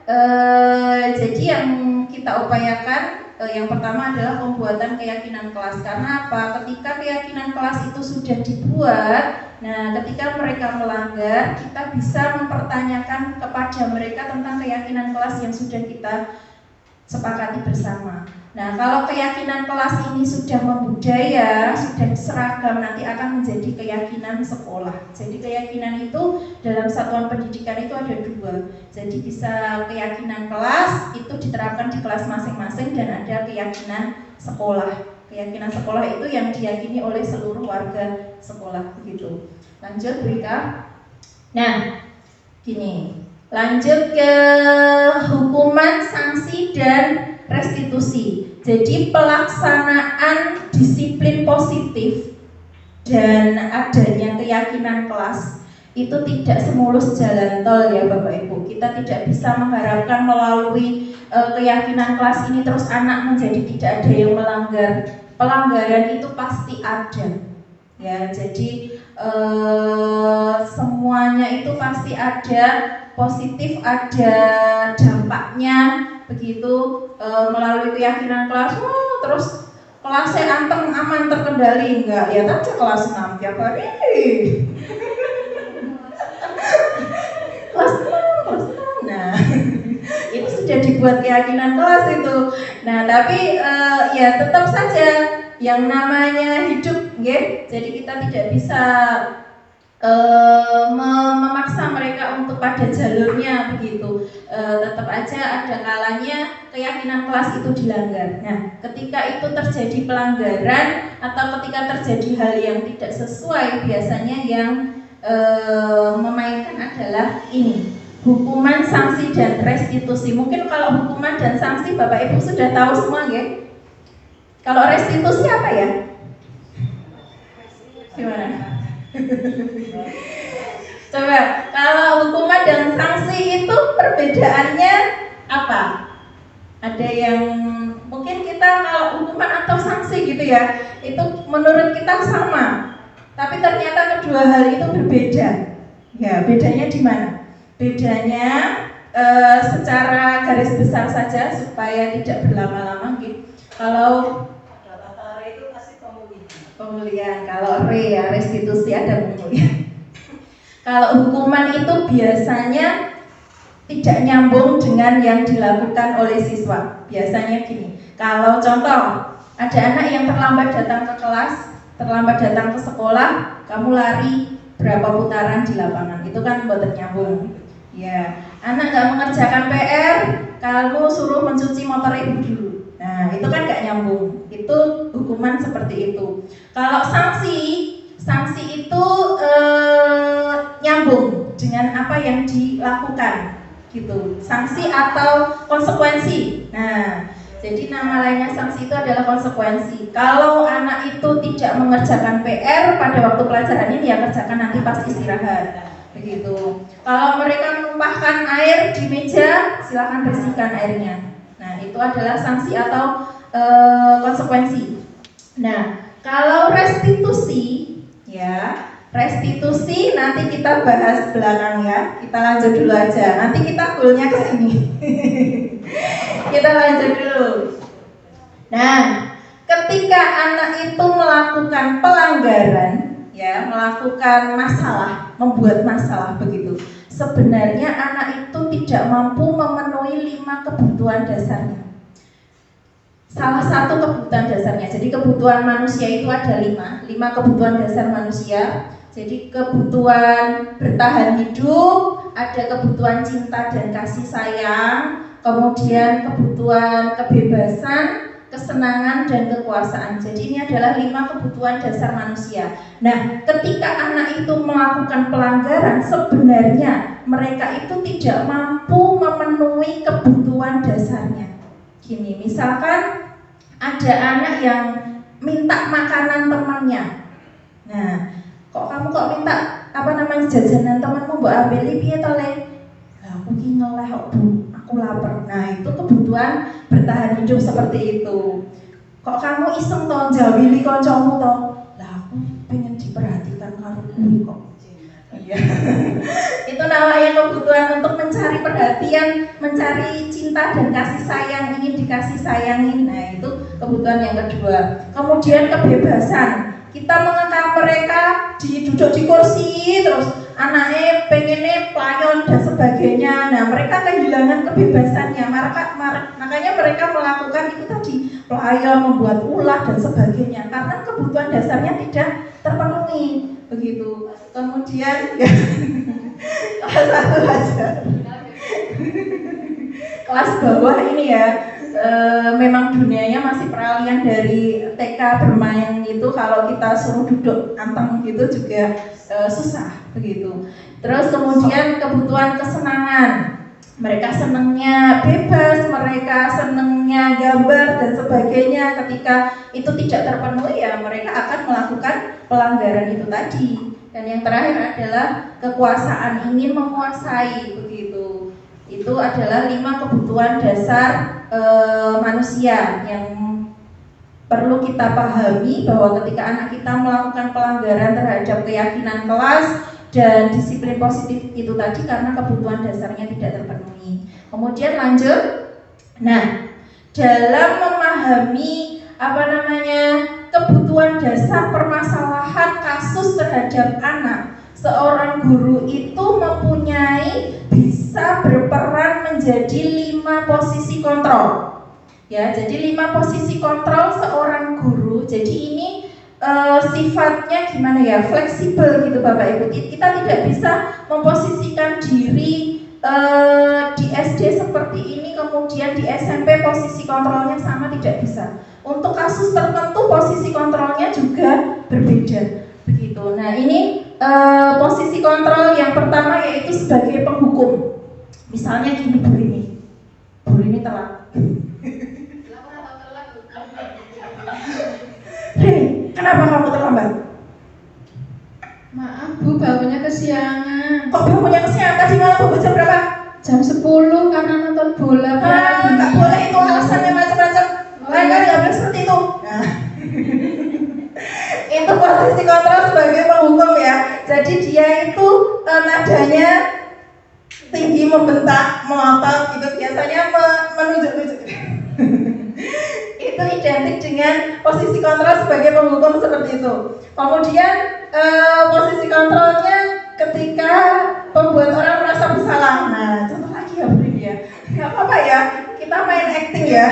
jadi yang kita upayakan yang pertama adalah pembuatan keyakinan kelas. Karena apa? Ketika keyakinan kelas itu sudah dibuat, nah ketika mereka melanggar, kita bisa mempertanyakan kepada mereka tentang keyakinan kelas yang sudah kita sepakati bersama. Nah, kalau keyakinan kelas ini sudah membudaya, sudah seragam, nanti akan menjadi keyakinan sekolah. Jadi keyakinan itu dalam satuan pendidikan itu ada 2. Jadi bisa keyakinan kelas itu diterapkan di kelas masing-masing, dan ada keyakinan sekolah. Keyakinan sekolah itu yang diyakini oleh seluruh warga sekolah, begitu. Lanjut, Bu Ika. Nah, gini. Lanjut ke hukuman, sanksi, dan restitusi. Jadi pelaksanaan disiplin positif dan adanya keyakinan kelas itu tidak semulus jalan tol, ya Bapak Ibu. Kita tidak bisa mengharapkan melalui keyakinan kelas ini terus anak menjadi tidak ada yang melanggar. Pelanggaran itu pasti ada, ya. Jadi semuanya itu pasti ada positif, ada dampaknya, begitu. Melalui keyakinan kelas, terus kelasnya anteng, aman, terkendali, enggak? Ya kan kelas 6 tiap hari. kelas 6. Nah, itu sudah dibuat keyakinan kelas itu. Nah, tapi ya tetap saja yang namanya hidup, nggih. Jadi kita tidak bisa memaksa mereka untuk pada jalurnya, begitu. Tetap aja ada kalanya keyakinan kelas itu dilanggar. Nah, ketika itu terjadi pelanggaran atau ketika terjadi hal yang tidak sesuai, biasanya yang memainkan adalah ini, hukuman, sanksi, dan restitusi. Mungkin kalau hukuman dan sanksi Bapak Ibu sudah tahu semua ya. Kalau restitusi apa ya? Gimana? Coba, kalau hukuman dan sanksi itu perbedaannya apa? Ada yang mungkin kita kalau hukuman atau sanksi gitu ya, itu menurut kita sama. Tapi ternyata kedua hal itu berbeda. Ya, bedanya di mana? Bedanya secara garis besar saja supaya tidak berlama-lama gitu. Kalau itu pasti pemulihan, kalau ya restitusi ada pemulihan. Kalau hukuman itu biasanya tidak nyambung dengan yang dilakukan oleh siswa. Biasanya gini, kalau contoh ada anak yang terlambat datang ke kelas, terlambat datang ke sekolah, kamu lari berapa putaran di lapangan, itu kan buat nyambung. Ya, anak nggak mengerjakan PR, kamu suruh mencuci motor ibu dulu. Nah, itu kan nggak nyambung. Itu hukuman seperti itu. Kalau sanksi itu nyambung dengan apa yang dilakukan, gitu. Sanksi atau konsekuensi. Nah, jadi nama lainnya sanksi itu adalah konsekuensi. Kalau anak itu tidak mengerjakan PR pada waktu pelajaran ini, ya kerjakan nanti pas istirahat, begitu. Kalau mereka menumpahkan air di meja, silakan bersihkan airnya. Nah, itu adalah sanksi atau konsekuensi. Nah, kalau restitusi, ya restitusi nanti kita bahas belakang ya. Kita lanjut dulu aja. Nanti kita goalnya ke sini. Kita lanjut dulu. Nah, ketika anak itu melakukan pelanggaran, ya, melakukan masalah, membuat masalah begitu. Sebenarnya anak itu tidak mampu memenuhi 5 kebutuhan dasarnya. Salah satu kebutuhan dasarnya. Jadi kebutuhan manusia itu ada 5 kebutuhan dasar manusia. Jadi kebutuhan bertahan hidup, ada kebutuhan cinta dan kasih sayang, kemudian kebutuhan kebebasan, kesenangan dan kekuasaan. Jadi ini adalah 5 kebutuhan dasar manusia. Nah, ketika anak itu melakukan pelanggaran, sebenarnya mereka itu tidak mampu memenuhi kebutuhan dasarnya. Gini, misalkan ada anak yang minta makanan temannya. Nah, kok kamu minta jajanan temanmu mbok ambil piye to Le? Lah aku ki ngeleh kok Bu, aku lapar. Nah, itu kebutuhan bertahan hidup seperti itu. Kok kamu iseng to jawili kancamu to? Lah aku pengen diperhatikan karo kuwi kok. Iya. Itu namanya kebutuhan untuk mencari perhatian, mencari cinta dan kasih sayang, ingin dikasih sayangi. Nah, itu kebutuhan yang kedua. Kemudian kebebasan. Kita mengekang mereka duduk di kursi, terus anaknya pengennya pelayon dan sebagainya. Nah, mereka kehilangan kebebasannya. Makanya mereka melakukan itu tadi, pelayon, membuat ulah dan sebagainya, karena kebutuhan dasarnya tidak terpenuhi. Begitu. Kemudian ya, kelas 1 aja. Kelas bawah ini ya, memang dunianya masih peralihan dari TK bermain itu. Kalau kita suruh duduk anteng gitu juga susah begitu. Terus kemudian kebutuhan kesenangan. Mereka senangnya bebas, mereka senangnya gambar dan sebagainya. Ketika itu tidak terpenuhi, ya mereka akan melakukan pelanggaran itu tadi. Dan yang terakhir adalah kekuasaan, ingin menguasai begitu. Itu adalah 5 kebutuhan dasar manusia yang perlu kita pahami, bahwa ketika anak kita melakukan pelanggaran terhadap keyakinan kelas dan disiplin positif itu tadi, karena kebutuhan dasarnya tidak terpenuhi. Kemudian lanjut. Nah, dalam memahami kebutuhan dasar permasalahan kasus terhadap anak, seorang guru itu mempunyai, bisa berperan menjadi 5 posisi kontrol. Ya, jadi 5 posisi kontrol seorang guru. Jadi ini sifatnya gimana ya, fleksibel gitu Bapak Ibu. Kita tidak bisa memposisikan diri di SD seperti ini, kemudian di SMP posisi kontrolnya sama, tidak bisa. Untuk kasus tertentu posisi kontrolnya juga berbeda begitu. Nah, ini posisi kontrol yang pertama yaitu sebagai penghukum. Misalnya gini Bu Rini telat. Rini, kenapa kamu terlambat? Maaf Bu, bangunnya kesiangan. Kok bangunnya kesiangan? Tadi malam bangun jam berapa? Jam 10 karena nonton bola. Nggak boleh itu alasannya macam-macam. Lain kali nggak boleh seperti itu. Nah. Itu posisi kontrol sebagai penghukum ya. Jadi dia itu nadanya tinggi, membentak, melotot, itu biasanya menunjuk-nunjuk. Itu identik dengan posisi kontrol sebagai penghukum seperti itu. Kemudian posisi kontrolnya ketika membuat orang merasa bersalah. Nah, contoh lagi ya Bu ya. Nggak apa-apa ya, kita main acting ya.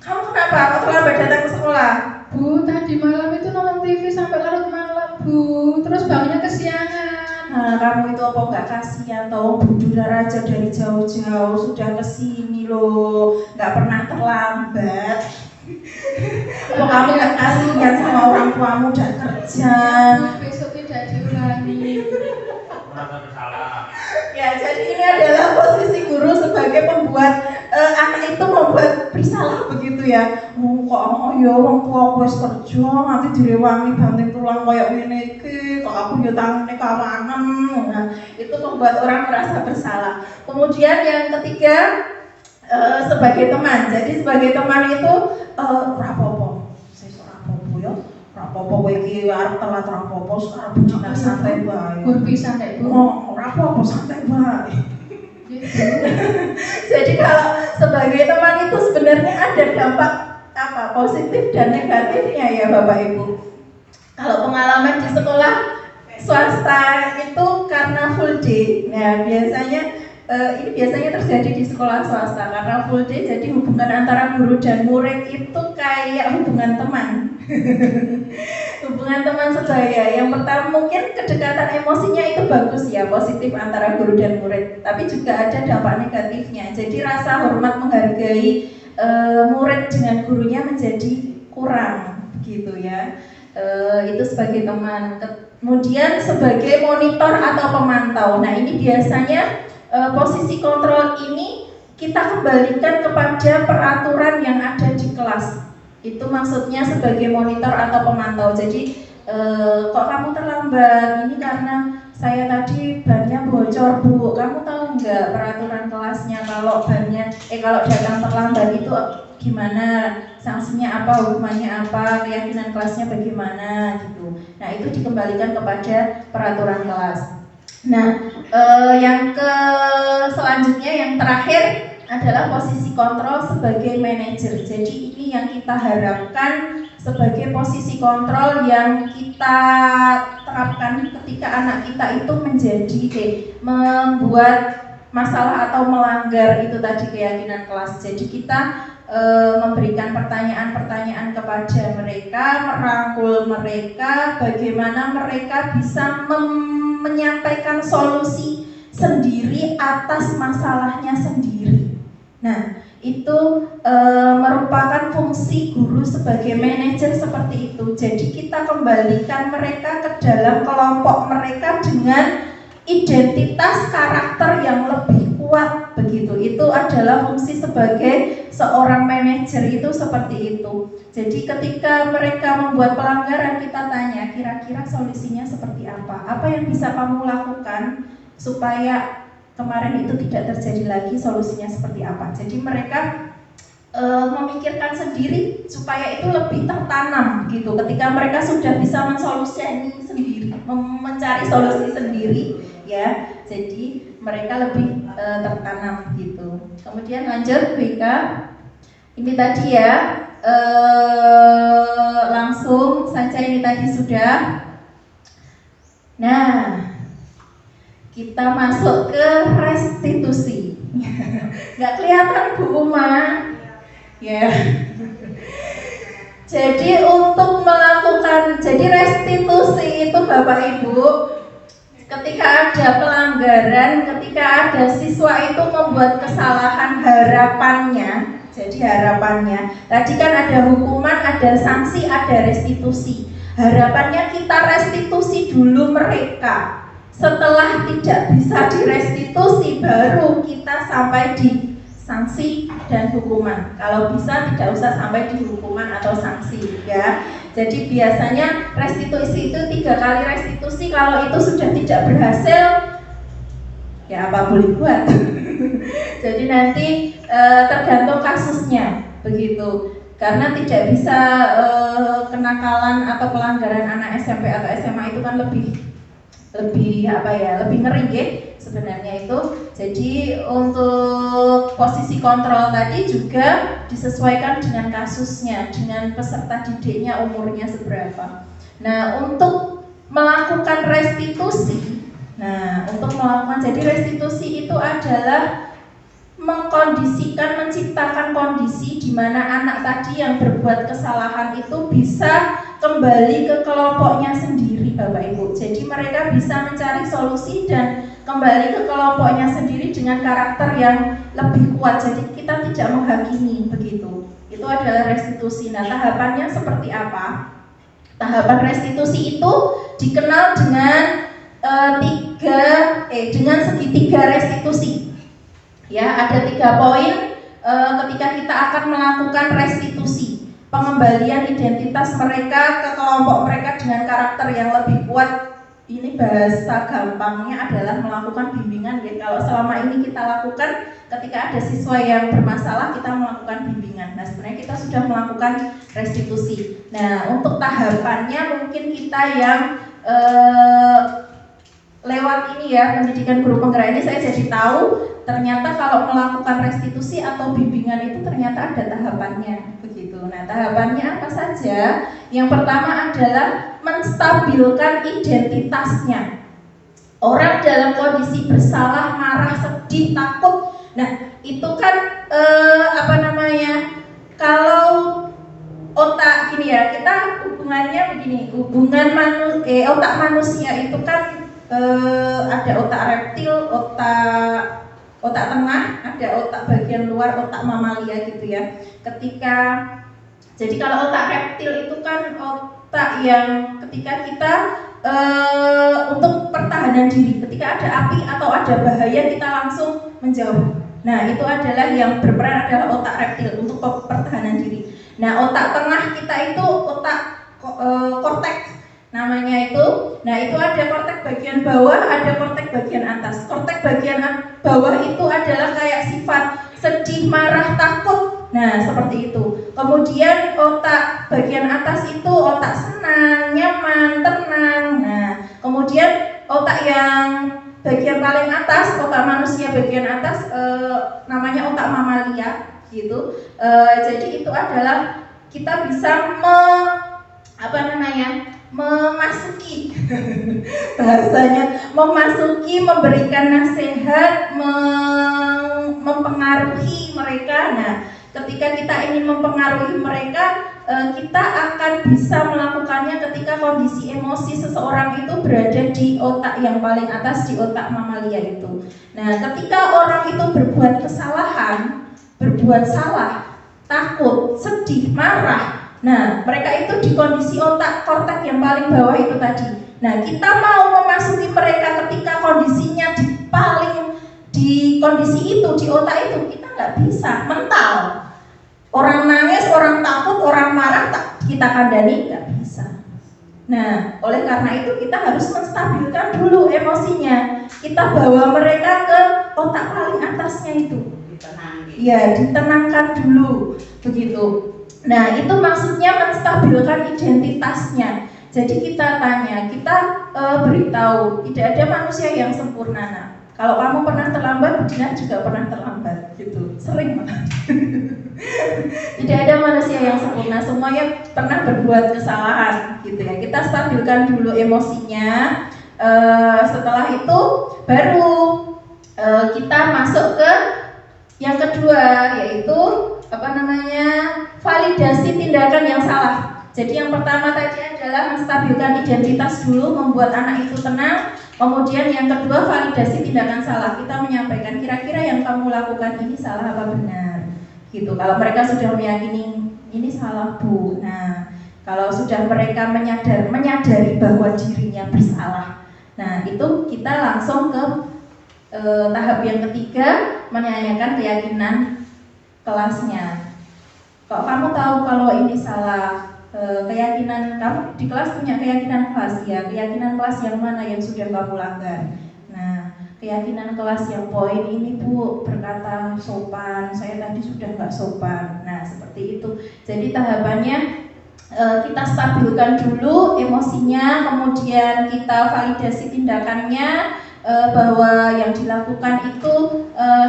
Kamu kenapa? Kok terlambat datang ke sekolah? Bu, tadi malam itu nonton TV sampai larut malam Bu, terus bangunnya kesiangan. Nah, kamu itu apa nggak kasihan toh? Bunda Raja dari jauh-jauh sudah kesini loh, nggak pernah terlambat. Apa kamu nggak kasihan sama orang tuamu udah kerja? Besok tidak diulangi. Merasa bersalah. Ya, jadi ini adalah posisi guru sebagai pembuat anak itu membuat bersalah begitu ya. Kok ya wong tua wis kerja nanti direwangi banting tulang koyo ngene iki, kok aku yo tangane kawanan. Nah, itu membuat orang merasa bersalah. Kemudian yang ketiga sebagai teman. Jadi sebagai teman itu ora apa-apa. Sesuk ora apa-apa ya. Ora apa-apa kowe iki arep telat ora apa-apa, sekarang bujinan santai wae. Bu pisan Dek Bu. Ora apa-apa santai wae. Gitu. Jadi kalau sebagai teman itu sebenarnya ada dampak positif dan negatifnya ya Bapak Ibu. Kalau pengalaman di sekolah swasta itu karena full day, nah biasanya ini biasanya terjadi di sekolah swasta karena full day, jadi hubungan antara guru dan murid itu kayak hubungan teman. Hubungan teman sebaya. Yang pertama mungkin kedekatan emosinya itu bagus ya, positif antara guru dan murid. Tapi juga ada dampak negatifnya. Jadi rasa hormat menghargai murid dengan gurunya menjadi kurang, gitu ya. Itu sebagai teman. Kemudian sebagai monitor atau pemantau. Nah ini biasanya posisi kontrol ini kita kembalikan kepada peraturan yang ada di kelas. Itu maksudnya sebagai monitor atau pemantau. Jadi kok kamu terlambat? Ini karena saya tadi bannya bocor Bu. Kamu tahu nggak peraturan kelasnya kalau bannya kalau datang terlambat itu gimana? Sanksinya apa? Hukumannya apa? Keyakinan kelasnya bagaimana? Gitu. Nah itu dikembalikan kepada peraturan kelas. Nah yang selanjutnya yang terakhir adalah posisi kontrol sebagai manajer. Jadi ini yang kita harapkan sebagai posisi kontrol yang kita terapkan ketika anak kita itu membuat masalah atau melanggar itu tadi keyakinan kelas. Jadi kita memberikan pertanyaan-pertanyaan kepada mereka, merangkul mereka, bagaimana mereka bisa menyampaikan solusi sendiri atas masalahnya sendiri. Nah, itu merupakan fungsi guru sebagai manajer seperti itu. Jadi kita kembalikan mereka ke dalam kelompok mereka dengan identitas karakter yang lebih kuat begitu. Itu adalah fungsi sebagai seorang manajer itu seperti itu. Jadi ketika mereka membuat pelanggaran, kita tanya kira-kira solusinya seperti apa? Apa yang bisa kamu lakukan supaya kemarin itu tidak terjadi lagi, solusinya seperti apa? Jadi mereka memikirkan sendiri supaya itu lebih tertanam gitu. Ketika mereka sudah bisa mensolusikan sendiri, mencari solusi sendiri, ya, jadi mereka lebih tertanam gitu. Kemudian lanjut Wika, ini tadi ya, langsung saja ini tadi sudah. Nah, kita masuk ke restitusi. Nggak kelihatan Bu Uma, ya. Jadi untuk melakukan, jadi restitusi itu Bapak Ibu, ketika ada pelanggaran, ketika ada siswa itu membuat kesalahan, harapannya, jadi harapannya, tadi kan ada hukuman, ada sanksi, ada restitusi. Harapannya kita restitusi dulu mereka. Setelah tidak bisa direstitusi, baru kita sampai di sanksi dan hukuman. Kalau bisa tidak usah sampai di hukuman atau sanksi, ya. Jadi biasanya restitusi itu 3 kali restitusi. Kalau itu sudah tidak berhasil, ya apa boleh buat. Jadi nanti tergantung kasusnya, begitu. Karena tidak bisa kenakalan atau pelanggaran anak SMP atau SMA itu kan lebih ngeri ya sebenarnya itu. Jadi untuk posisi kontrol tadi juga disesuaikan dengan kasusnya, dengan peserta didiknya umurnya seberapa. Nah, untuk melakukan restitusi, jadi restitusi itu adalah mengkondisikan, menciptakan kondisi di mana anak tadi yang berbuat kesalahan itu bisa kembali ke kelompoknya sendiri, Bapak Ibu. Jadi mereka bisa mencari solusi dan kembali ke kelompoknya sendiri dengan karakter yang lebih kuat. Jadi kita tidak menghakimi, begitu. Itu adalah restitusi. Nah, tahapannya seperti apa? Tahapan restitusi itu dikenal dengan dengan segitiga restitusi. Ya, ada 3 poin ketika kita akan melakukan restitusi, pengembalian identitas mereka ke kelompok mereka dengan karakter yang lebih kuat. Ini bahasa gampangnya adalah melakukan bimbingan ya. Kalau selama ini kita lakukan ketika ada siswa yang bermasalah, kita melakukan bimbingan. Nah, sebenarnya kita sudah melakukan restitusi. Nah, untuk tahapannya mungkin kita yang lewat ini ya, pendidikan guru penggerak ini saya jadi tahu ternyata kalau melakukan restitusi atau bimbingan itu ternyata ada tahapannya, begitu. Nah, tahapannya apa saja? Yang pertama adalah menstabilkan identitasnya. Orang dalam kondisi bersalah, marah, sedih, takut. Nah, itu kan kalau otak gini ya, kita hubungannya begini, otak manusia itu kan ada otak reptil, otak tengah, ada otak bagian luar, otak mamalia gitu ya. Jadi kalau otak reptil itu kan otak yang ketika kita untuk pertahanan diri, ketika ada api atau ada bahaya kita langsung menjauh. Nah, itu adalah yang berperan adalah otak reptil untuk pertahanan diri. Nah, otak tengah kita itu otak korteks namanya itu. Nah, itu ada korteks bagian bawah, ada korteks bagian atas. Korteks bagian bawah itu adalah kayak sifat sedih, marah, takut. Nah, seperti itu. Kemudian otak bagian atas itu otak senang, nyaman, tenang. Nah, kemudian otak yang bagian paling atas, otak manusia bagian atas namanya otak mamalia gitu. Jadi itu adalah kita bisa memasuki bahasanya, memasuki, memberikan nasihat, mempengaruhi mereka. Nah, ketika kita ingin mempengaruhi mereka, kita akan bisa melakukannya ketika kondisi emosi seseorang itu berada di otak yang paling atas, di otak mamalia itu. Nah, ketika orang itu berbuat kesalahan, berbuat salah, takut, sedih, marah, nah, mereka itu di kondisi otak korteks yang paling bawah itu tadi. Nah, kita mau memasuki mereka ketika kondisinya di kondisi itu, di otak itu, kita nggak bisa, mental. Orang nangis, orang takut, orang marah, kita kandani, nggak bisa. Nah, oleh karena itu kita harus menstabilkan dulu emosinya. Kita bawa mereka ke otak paling atasnya itu. Ya, ditenangkan dulu, begitu. Nah, itu maksudnya menstabilkan identitasnya. Jadi kita tanya, kita beritahu, tidak ada manusia yang sempurna. Nah, kalau kamu pernah terlambat, Budina juga pernah terlambat, gitu. Sering banget. Tidak ada manusia yang sempurna, semuanya pernah berbuat kesalahan, gitu ya. Kita stabilkan dulu emosinya. Setelah itu baru kita masuk ke yang kedua, yaitu validasi tindakan yang salah. Jadi yang pertama tadi adalah menstabilkan identitas dulu, membuat anak itu tenang. Kemudian yang kedua, validasi tindakan salah. Kita menyampaikan kira-kira yang kamu lakukan ini salah apa benar, gitu. Kalau mereka sudah meyakini ini salah, Bu. Nah, Kalau sudah mereka menyadari bahwa dirinya bersalah, nah itu kita langsung ke tahap yang ketiga, menanyakan keyakinan kelasnya. Kok kamu tahu kalau ini salah? Keyakinan kamu di kelas punya keyakinan kelas ya. Keyakinan kelas yang mana yang sudah kamu langgar? Nah, keyakinan kelas yang poin ini Bu berkata sopan, saya tadi sudah nggak sopan. Nah, seperti itu. Jadi tahapannya kita stabilkan dulu emosinya, kemudian kita validasi tindakannya, bahwa yang dilakukan itu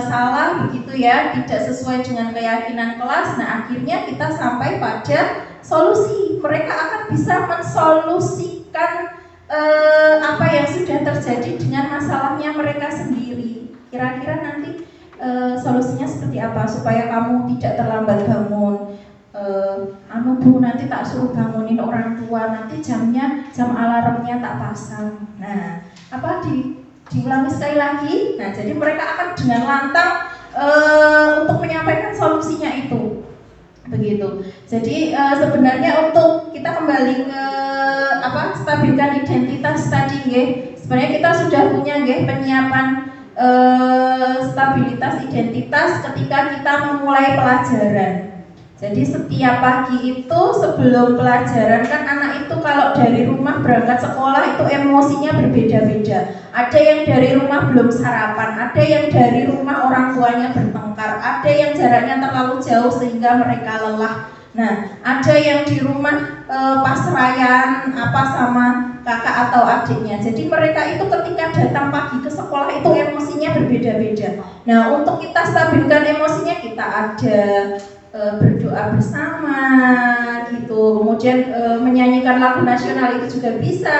salah begitu ya, tidak sesuai dengan keyakinan kelas. Nah, akhirnya kita sampai pada solusi. Mereka akan bisa mensolusikan apa yang sudah terjadi dengan masalahnya mereka sendiri. Kira-kira nanti solusinya seperti apa supaya kamu tidak terlambat bangun? Bu, nanti tak suruh bangunin orang tua, nanti jam alarmnya tak pasang. Nah, diulangi sekali lagi. Nah, jadi mereka akan dengan lantang untuk menyampaikan solusinya itu. Begitu. Jadi sebenarnya untuk kita kembali ke stabilkan identitas tadi nggih. Sebenarnya kita sudah punya nggih penyiapan stabilitas identitas ketika kita memulai pelajaran. Jadi setiap pagi itu sebelum pelajaran kan anak itu kalau dari rumah berangkat sekolah itu emosinya berbeda-beda. Ada yang dari rumah belum sarapan, ada yang dari rumah orang tuanya bertengkar, ada yang jaraknya terlalu jauh sehingga mereka lelah. Nah, ada yang di rumah pasrayan sama kakak atau adiknya. Jadi mereka itu ketika datang pagi ke sekolah itu emosinya berbeda-beda. Nah, untuk kita stabilkan emosinya kita ada berdoa bersama gitu, kemudian menyanyikan lagu nasional itu juga bisa,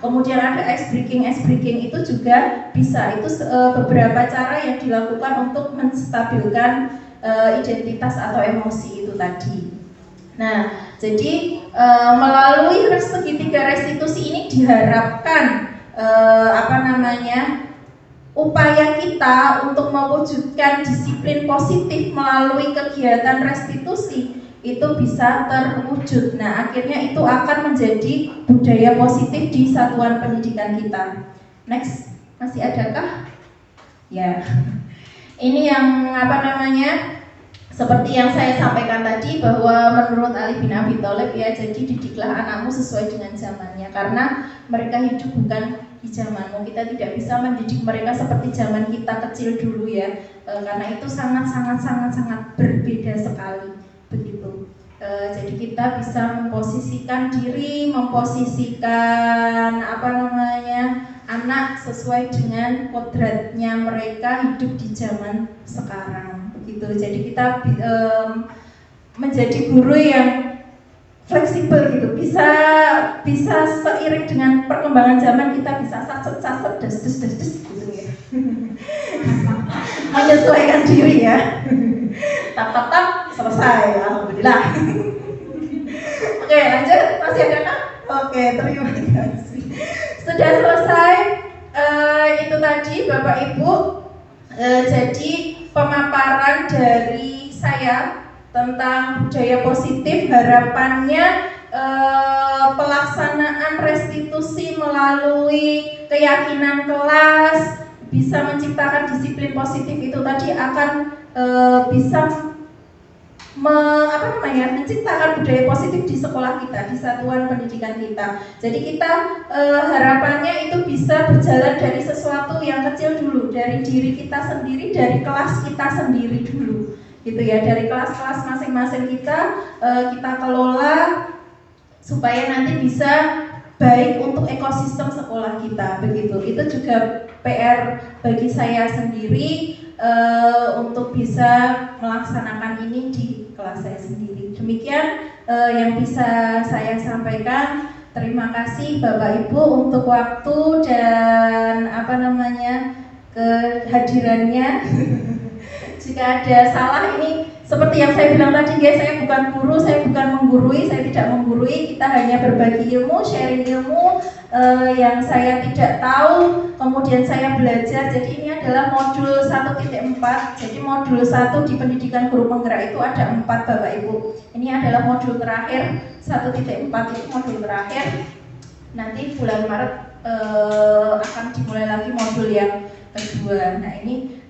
kemudian ada ice breaking itu juga bisa. Itu beberapa cara yang dilakukan untuk menstabilkan identitas atau emosi itu tadi. Nah, jadi melalui segitiga restitusi ini diharapkan upaya kita untuk mewujudkan disiplin positif melalui kegiatan restitusi itu bisa terwujud. Nah, akhirnya itu akan menjadi budaya positif di satuan pendidikan kita. Next, masih adakah? Ya, ini yang seperti yang saya sampaikan tadi bahwa menurut Ali bin Abi Thalib ya, jadi didiklah anakmu sesuai dengan zamannya, karena mereka hidup bukan di zamanmu. Kita tidak bisa mendidik mereka seperti zaman kita kecil dulu ya, karena itu sangat berbeda sekali begitu. Jadi kita bisa memposisikan diri, memposisikan anak sesuai dengan kodratnya mereka hidup di zaman sekarang begitu. Jadi kita menjadi guru yang fleksibel gitu, bisa seiring dengan perkembangan zaman kita bisa saset des gitu ya. Menyesuaikan diri ya. Tap selesai, alhamdulillah. Oke, lanjut, masih ada kan? Oke, terima kasih. Sudah selesai itu tadi Bapak Ibu. Jadi pemaparan dari saya tentang budaya positif, harapannya pelaksanaan restitusi melalui keyakinan kelas bisa menciptakan disiplin positif itu tadi akan bisa menciptakan budaya positif di sekolah kita, di satuan pendidikan kita. Jadi kita harapannya itu bisa berjalan dari sesuatu yang kecil dulu, dari diri kita sendiri, dari kelas kita sendiri dulu, gitu ya. Dari kelas-kelas masing-masing kita kelola supaya nanti bisa baik untuk ekosistem sekolah kita, begitu. Itu juga PR bagi saya sendiri untuk bisa melaksanakan ini di kelas saya sendiri. Demikian yang bisa saya sampaikan. Terima kasih Bapak Ibu untuk waktu dan kehadirannya. Jika ada salah ini seperti yang saya bilang tadi guys, saya bukan guru, saya bukan menggurui, saya tidak menggurui, kita hanya berbagi ilmu, sharing ilmu yang saya tidak tahu, kemudian saya belajar. Jadi ini adalah modul 1.4. Jadi modul 1 di pendidikan guru penggerak itu ada 4 Bapak Ibu. Ini adalah modul terakhir, 1.4 itu modul terakhir. Nanti bulan Maret akan dimulai lagi modul yang kedua. Nah ini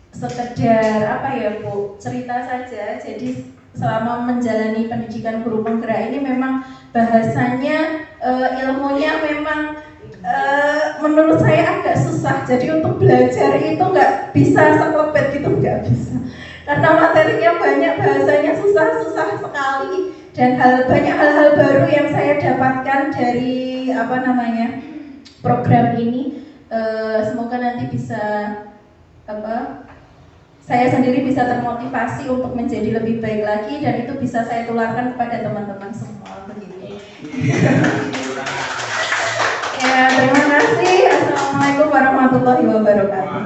sekedar apa ya Bu, cerita saja. Jadi selama menjalani pendidikan guru penggerak ini memang bahasanya ilmunya memang menurut saya agak susah. Jadi untuk belajar itu nggak bisa seklepet gitu, nggak bisa. Karena materinya banyak, bahasanya susah sekali, dan banyak hal-hal baru yang saya dapatkan dari program ini. Semoga nanti bisa saya sendiri bisa termotivasi untuk menjadi lebih baik lagi, dan itu bisa saya tularkan kepada teman-teman semua begitu. Ya, terima kasih. Assalamualaikum warahmatullahi wabarakatuh.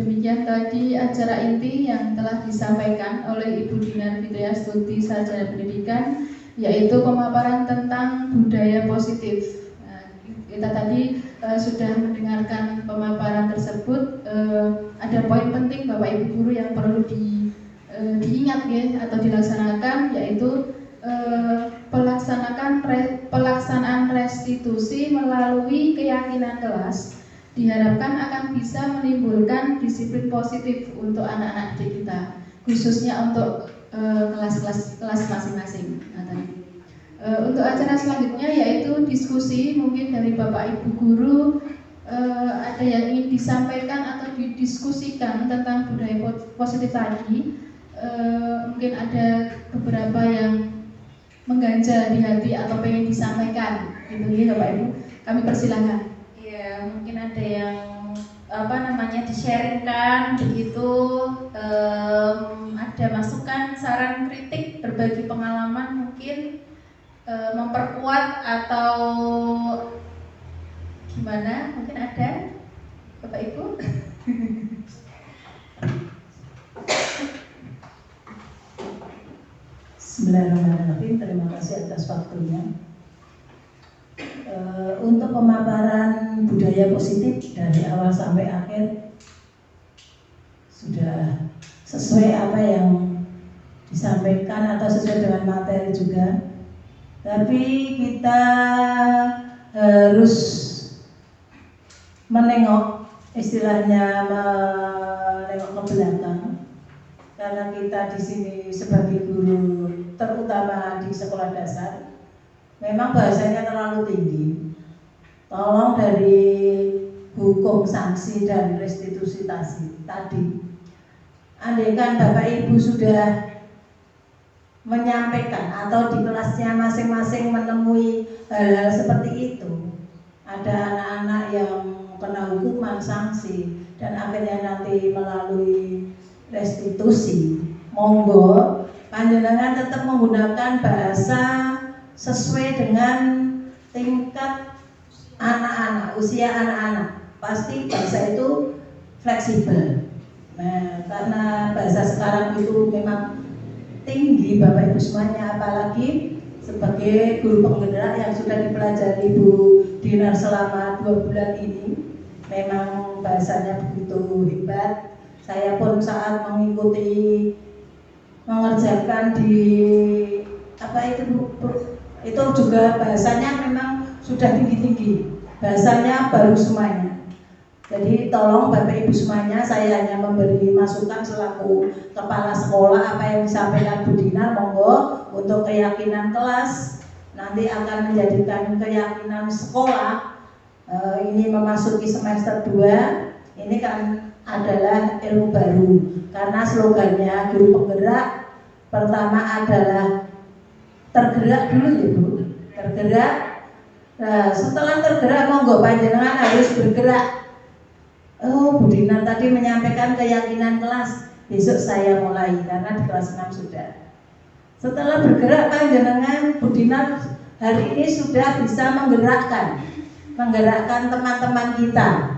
Demikian tadi acara inti yang telah disampaikan oleh Ibu Dinar Fitriastuti, Sarjana Pendidikan, yaitu pemaparan tentang budaya positif. Kita tadi sudah mendengarkan pemaparan tersebut. Ada poin penting Bapak Ibu guru yang perlu diingat ya, atau dilaksanakan, yaitu pelaksanaan restitusi melalui keyakinan kelas diharapkan akan bisa menimbulkan disiplin positif untuk anak-anak didik kita, khususnya untuk kelas masing-masing. Untuk acara selanjutnya yaitu diskusi, mungkin dari Bapak Ibu guru ada yang ingin disampaikan atau didiskusikan tentang budaya positif tadi. Mungkin ada beberapa yang mengganjal di hati atau pengen disampaikan, gitu ya Bapak Ibu. Kami persilahkan. Ya, mungkin ada yang di-sharingkan begitu, ada masukan, saran, kritik, berbagi pengalaman mungkin. Memperkuat atau gimana, mungkin ada Bapak Ibu. Bismillahirrahmanirrahim. Terima kasih atas waktunya. Untuk pemaparan budaya positif dari awal sampai akhir sudah sesuai apa yang disampaikan atau sesuai dengan materi juga. Tapi kita harus menengok, istilahnya menengok ke belakang, karena kita di sini sebagai guru, terutama di sekolah dasar, memang bahasanya terlalu tinggi. Tolong dari hukum sanksi dan restitusi tadi, andaikan Bapak Ibu sudah menyampaikan atau di kelasnya masing-masing menemui hal-hal seperti itu, ada anak-anak yang kena hukuman sanksi dan akhirnya nanti melalui restitusi, monggo panjenengan tetap menggunakan bahasa sesuai dengan tingkat anak-anak, usia anak-anak. Pasti bahasa itu fleksibel. Nah, karena bahasa sekarang itu memang tinggi Bapak Ibu semuanya, apalagi sebagai guru penggerak yang sudah dipelajari Bu Dinar selama 2 bulan ini, memang bahasanya begitu hebat. Saya pun saat mengikuti mengerjakan di itu juga bahasanya memang sudah tinggi-tinggi, bahasanya baru semuanya. Jadi tolong Bapak Ibu semuanya, saya hanya memberi masukan selaku kepala sekolah apa yang disampaikan Bu Dinar, monggo untuk keyakinan kelas nanti akan menjadikan keyakinan sekolah. Ini memasuki semester 2, ini kan adalah ilmu baru, karena slogannya guru penggerak pertama adalah tergerak dulu ya Bu, tergerak. Nah, setelah tergerak monggo panjenengan harus bergerak. Oh, Bu Dinar tadi menyampaikan keyakinan kelas, besok saya mulai karena di kelas 6 sudah. Setelah bergerak panjenengan, Bu Dinar hari ini sudah bisa menggerakkan teman-teman kita.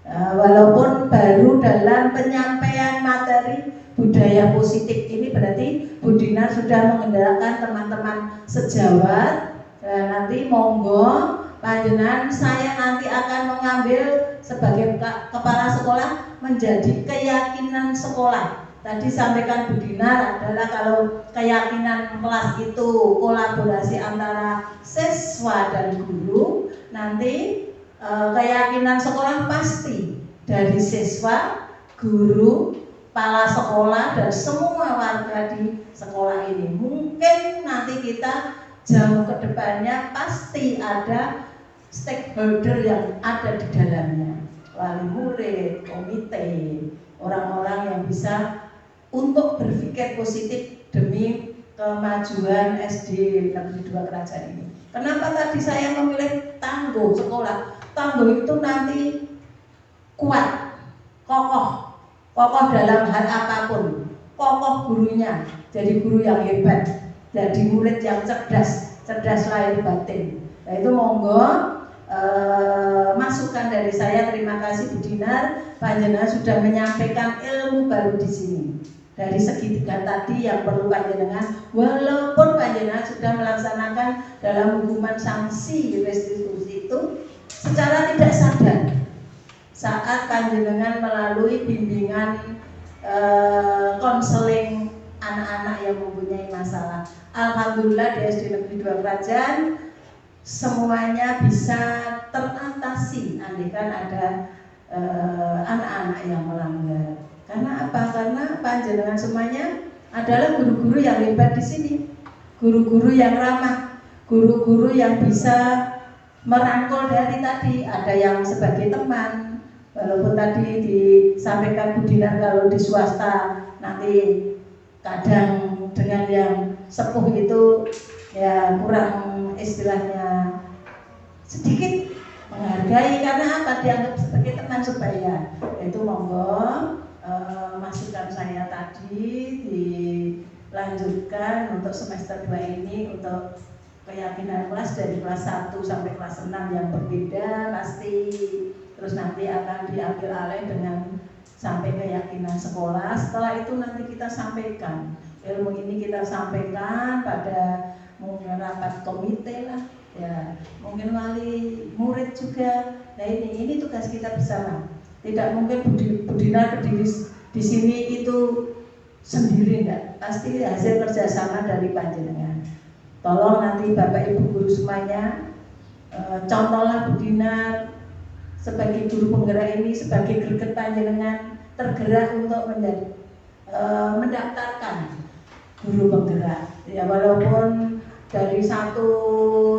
Walaupun baru dalam penyampaian materi budaya positif ini, berarti Bu Dinar sudah mengendalikan teman-teman sejawat. Nanti monggo panjenengan, saya nanti akan mengambil sebagai kepala sekolah menjadi keyakinan sekolah. Tadi sampaikan Bu Dinar adalah kalau keyakinan kelas itu kolaborasi antara siswa dan guru, nanti keyakinan sekolah pasti dari siswa, guru, kepala sekolah dan semua warga di sekolah ini. Mungkin nanti kita jauh ke depannya pasti ada stakeholder yang ada di dalamnya, wali murid, komite, orang-orang yang bisa untuk berpikir positif demi kemajuan SD Negeri 2 Kerajaan ini. Kenapa tadi saya memilih tangguh sekolah? Tangguh itu nanti kuat, kokoh dalam hal apapun, kokoh gurunya, jadi guru yang hebat, jadi murid yang cerdas lahir batin. Nah itu monggo masukan dari saya. Terima kasih Bu Dinar, panjenengan sudah menyampaikan ilmu baru di sini. Dari segitiga tadi yang perlu panjenengan, walaupun panjenengan sudah melaksanakan dalam hukuman sanksi restitusi itu secara tidak sadar saat panjenengan melalui bimbingan konseling anak-anak yang mempunyai masalah. Alhamdulillah di SD Negeri 2 Kerajaan semuanya bisa teratasi andaikan ada anak-anak yang melanggar. Karena apa? Karena panjenengan semuanya adalah guru-guru yang hebat di sini, guru-guru yang ramah, guru-guru yang bisa merangkul dari tadi. Ada yang sebagai teman, walaupun tadi disampaikan Bu Dinar kalau di swasta nanti kadang dengan yang sepuh itu ya kurang istilahnya sedikit menghargai, karena apa? Dianggap sebagai teman sebaya. Itu monggo masukan saya tadi dilanjutkan untuk semester 2 ini untuk keyakinan kelas dari kelas 1 sampai kelas 6 yang berbeda pasti, terus nanti akan diambil alih dengan sampai keyakinan sekolah. Setelah itu nanti kita sampaikan ilmu ini, kita sampaikan pada mungkin rapat komite lah ya, mungkin wali murid juga. Nah ini tugas kita bersama. Tidak mungkin Bu Dinar berdiri di sini itu sendiri, enggak. Pasti hasil kerjasama dari panjenengan. Tolong nanti Bapak Ibu guru semuanya contohlah Bu Dinar sebagai guru penggerak ini, sebagai greget panjenengan tergerak untuk menjadi mendaftarkan guru penggerak. Ya walaupun dari satu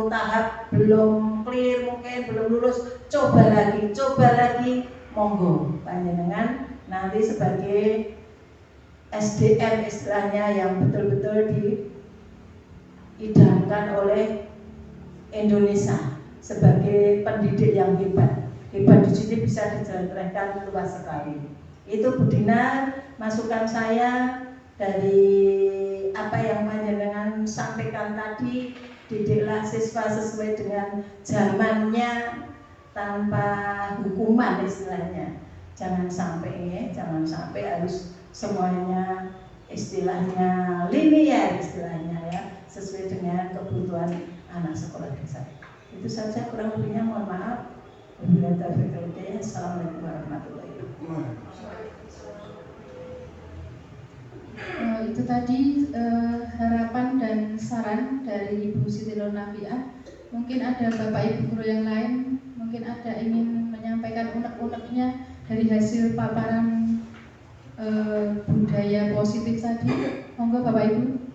tahap belum clear, mungkin belum lulus, coba lagi, monggo panjenengan nanti sebagai SDM istilahnya yang betul-betul diidamkan oleh Indonesia sebagai pendidik yang hebat di sini bisa dijelaskan luas sekali. Itu Bu Dinar masukan saya dari apa yang panjenengan sampaikan tadi. Didiklah siswa sesuai dengan zamannya tanpa hukuman istilahnya. Jangan sampai harus semuanya istilahnya linear istilahnya ya, sesuai dengan kebutuhan anak sekolah desa. Itu saja, kurang lebihnya mohon maaf. Assalamualaikum warahmatullahi wabarakatuh. Itu tadi harapan dan saran dari Ibu Siti Nur Nafiah. Mungkin ada Bapak Ibu guru yang lain, mungkin ada ingin menyampaikan unek-uneknya dari hasil paparan budaya positif tadi. Monggo Bapak Ibu.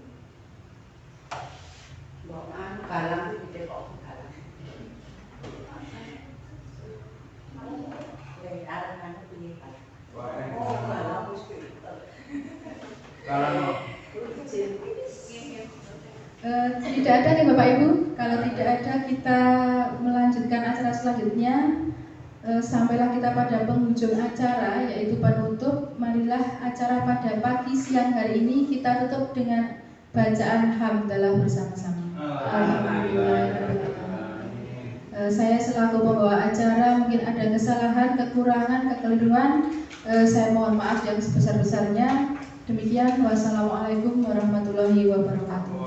Galang itu kok galang. Tidak ada nih Bapak Ibu. Kalau tidak ada, kita melanjutkan acara selanjutnya. Sampailah kita pada penghujung acara, yaitu penutup. Marilah acara pada pagi siang hari ini kita tutup dengan bacaan hamdalah bersama-sama. Alhamdulillah. Saya selaku pembawa acara mungkin ada kesalahan, kekurangan, kekeliruan. Saya mohon maaf yang sebesar-besarnya. Demikian, wassalamualaikum warahmatullahi wabarakatuh.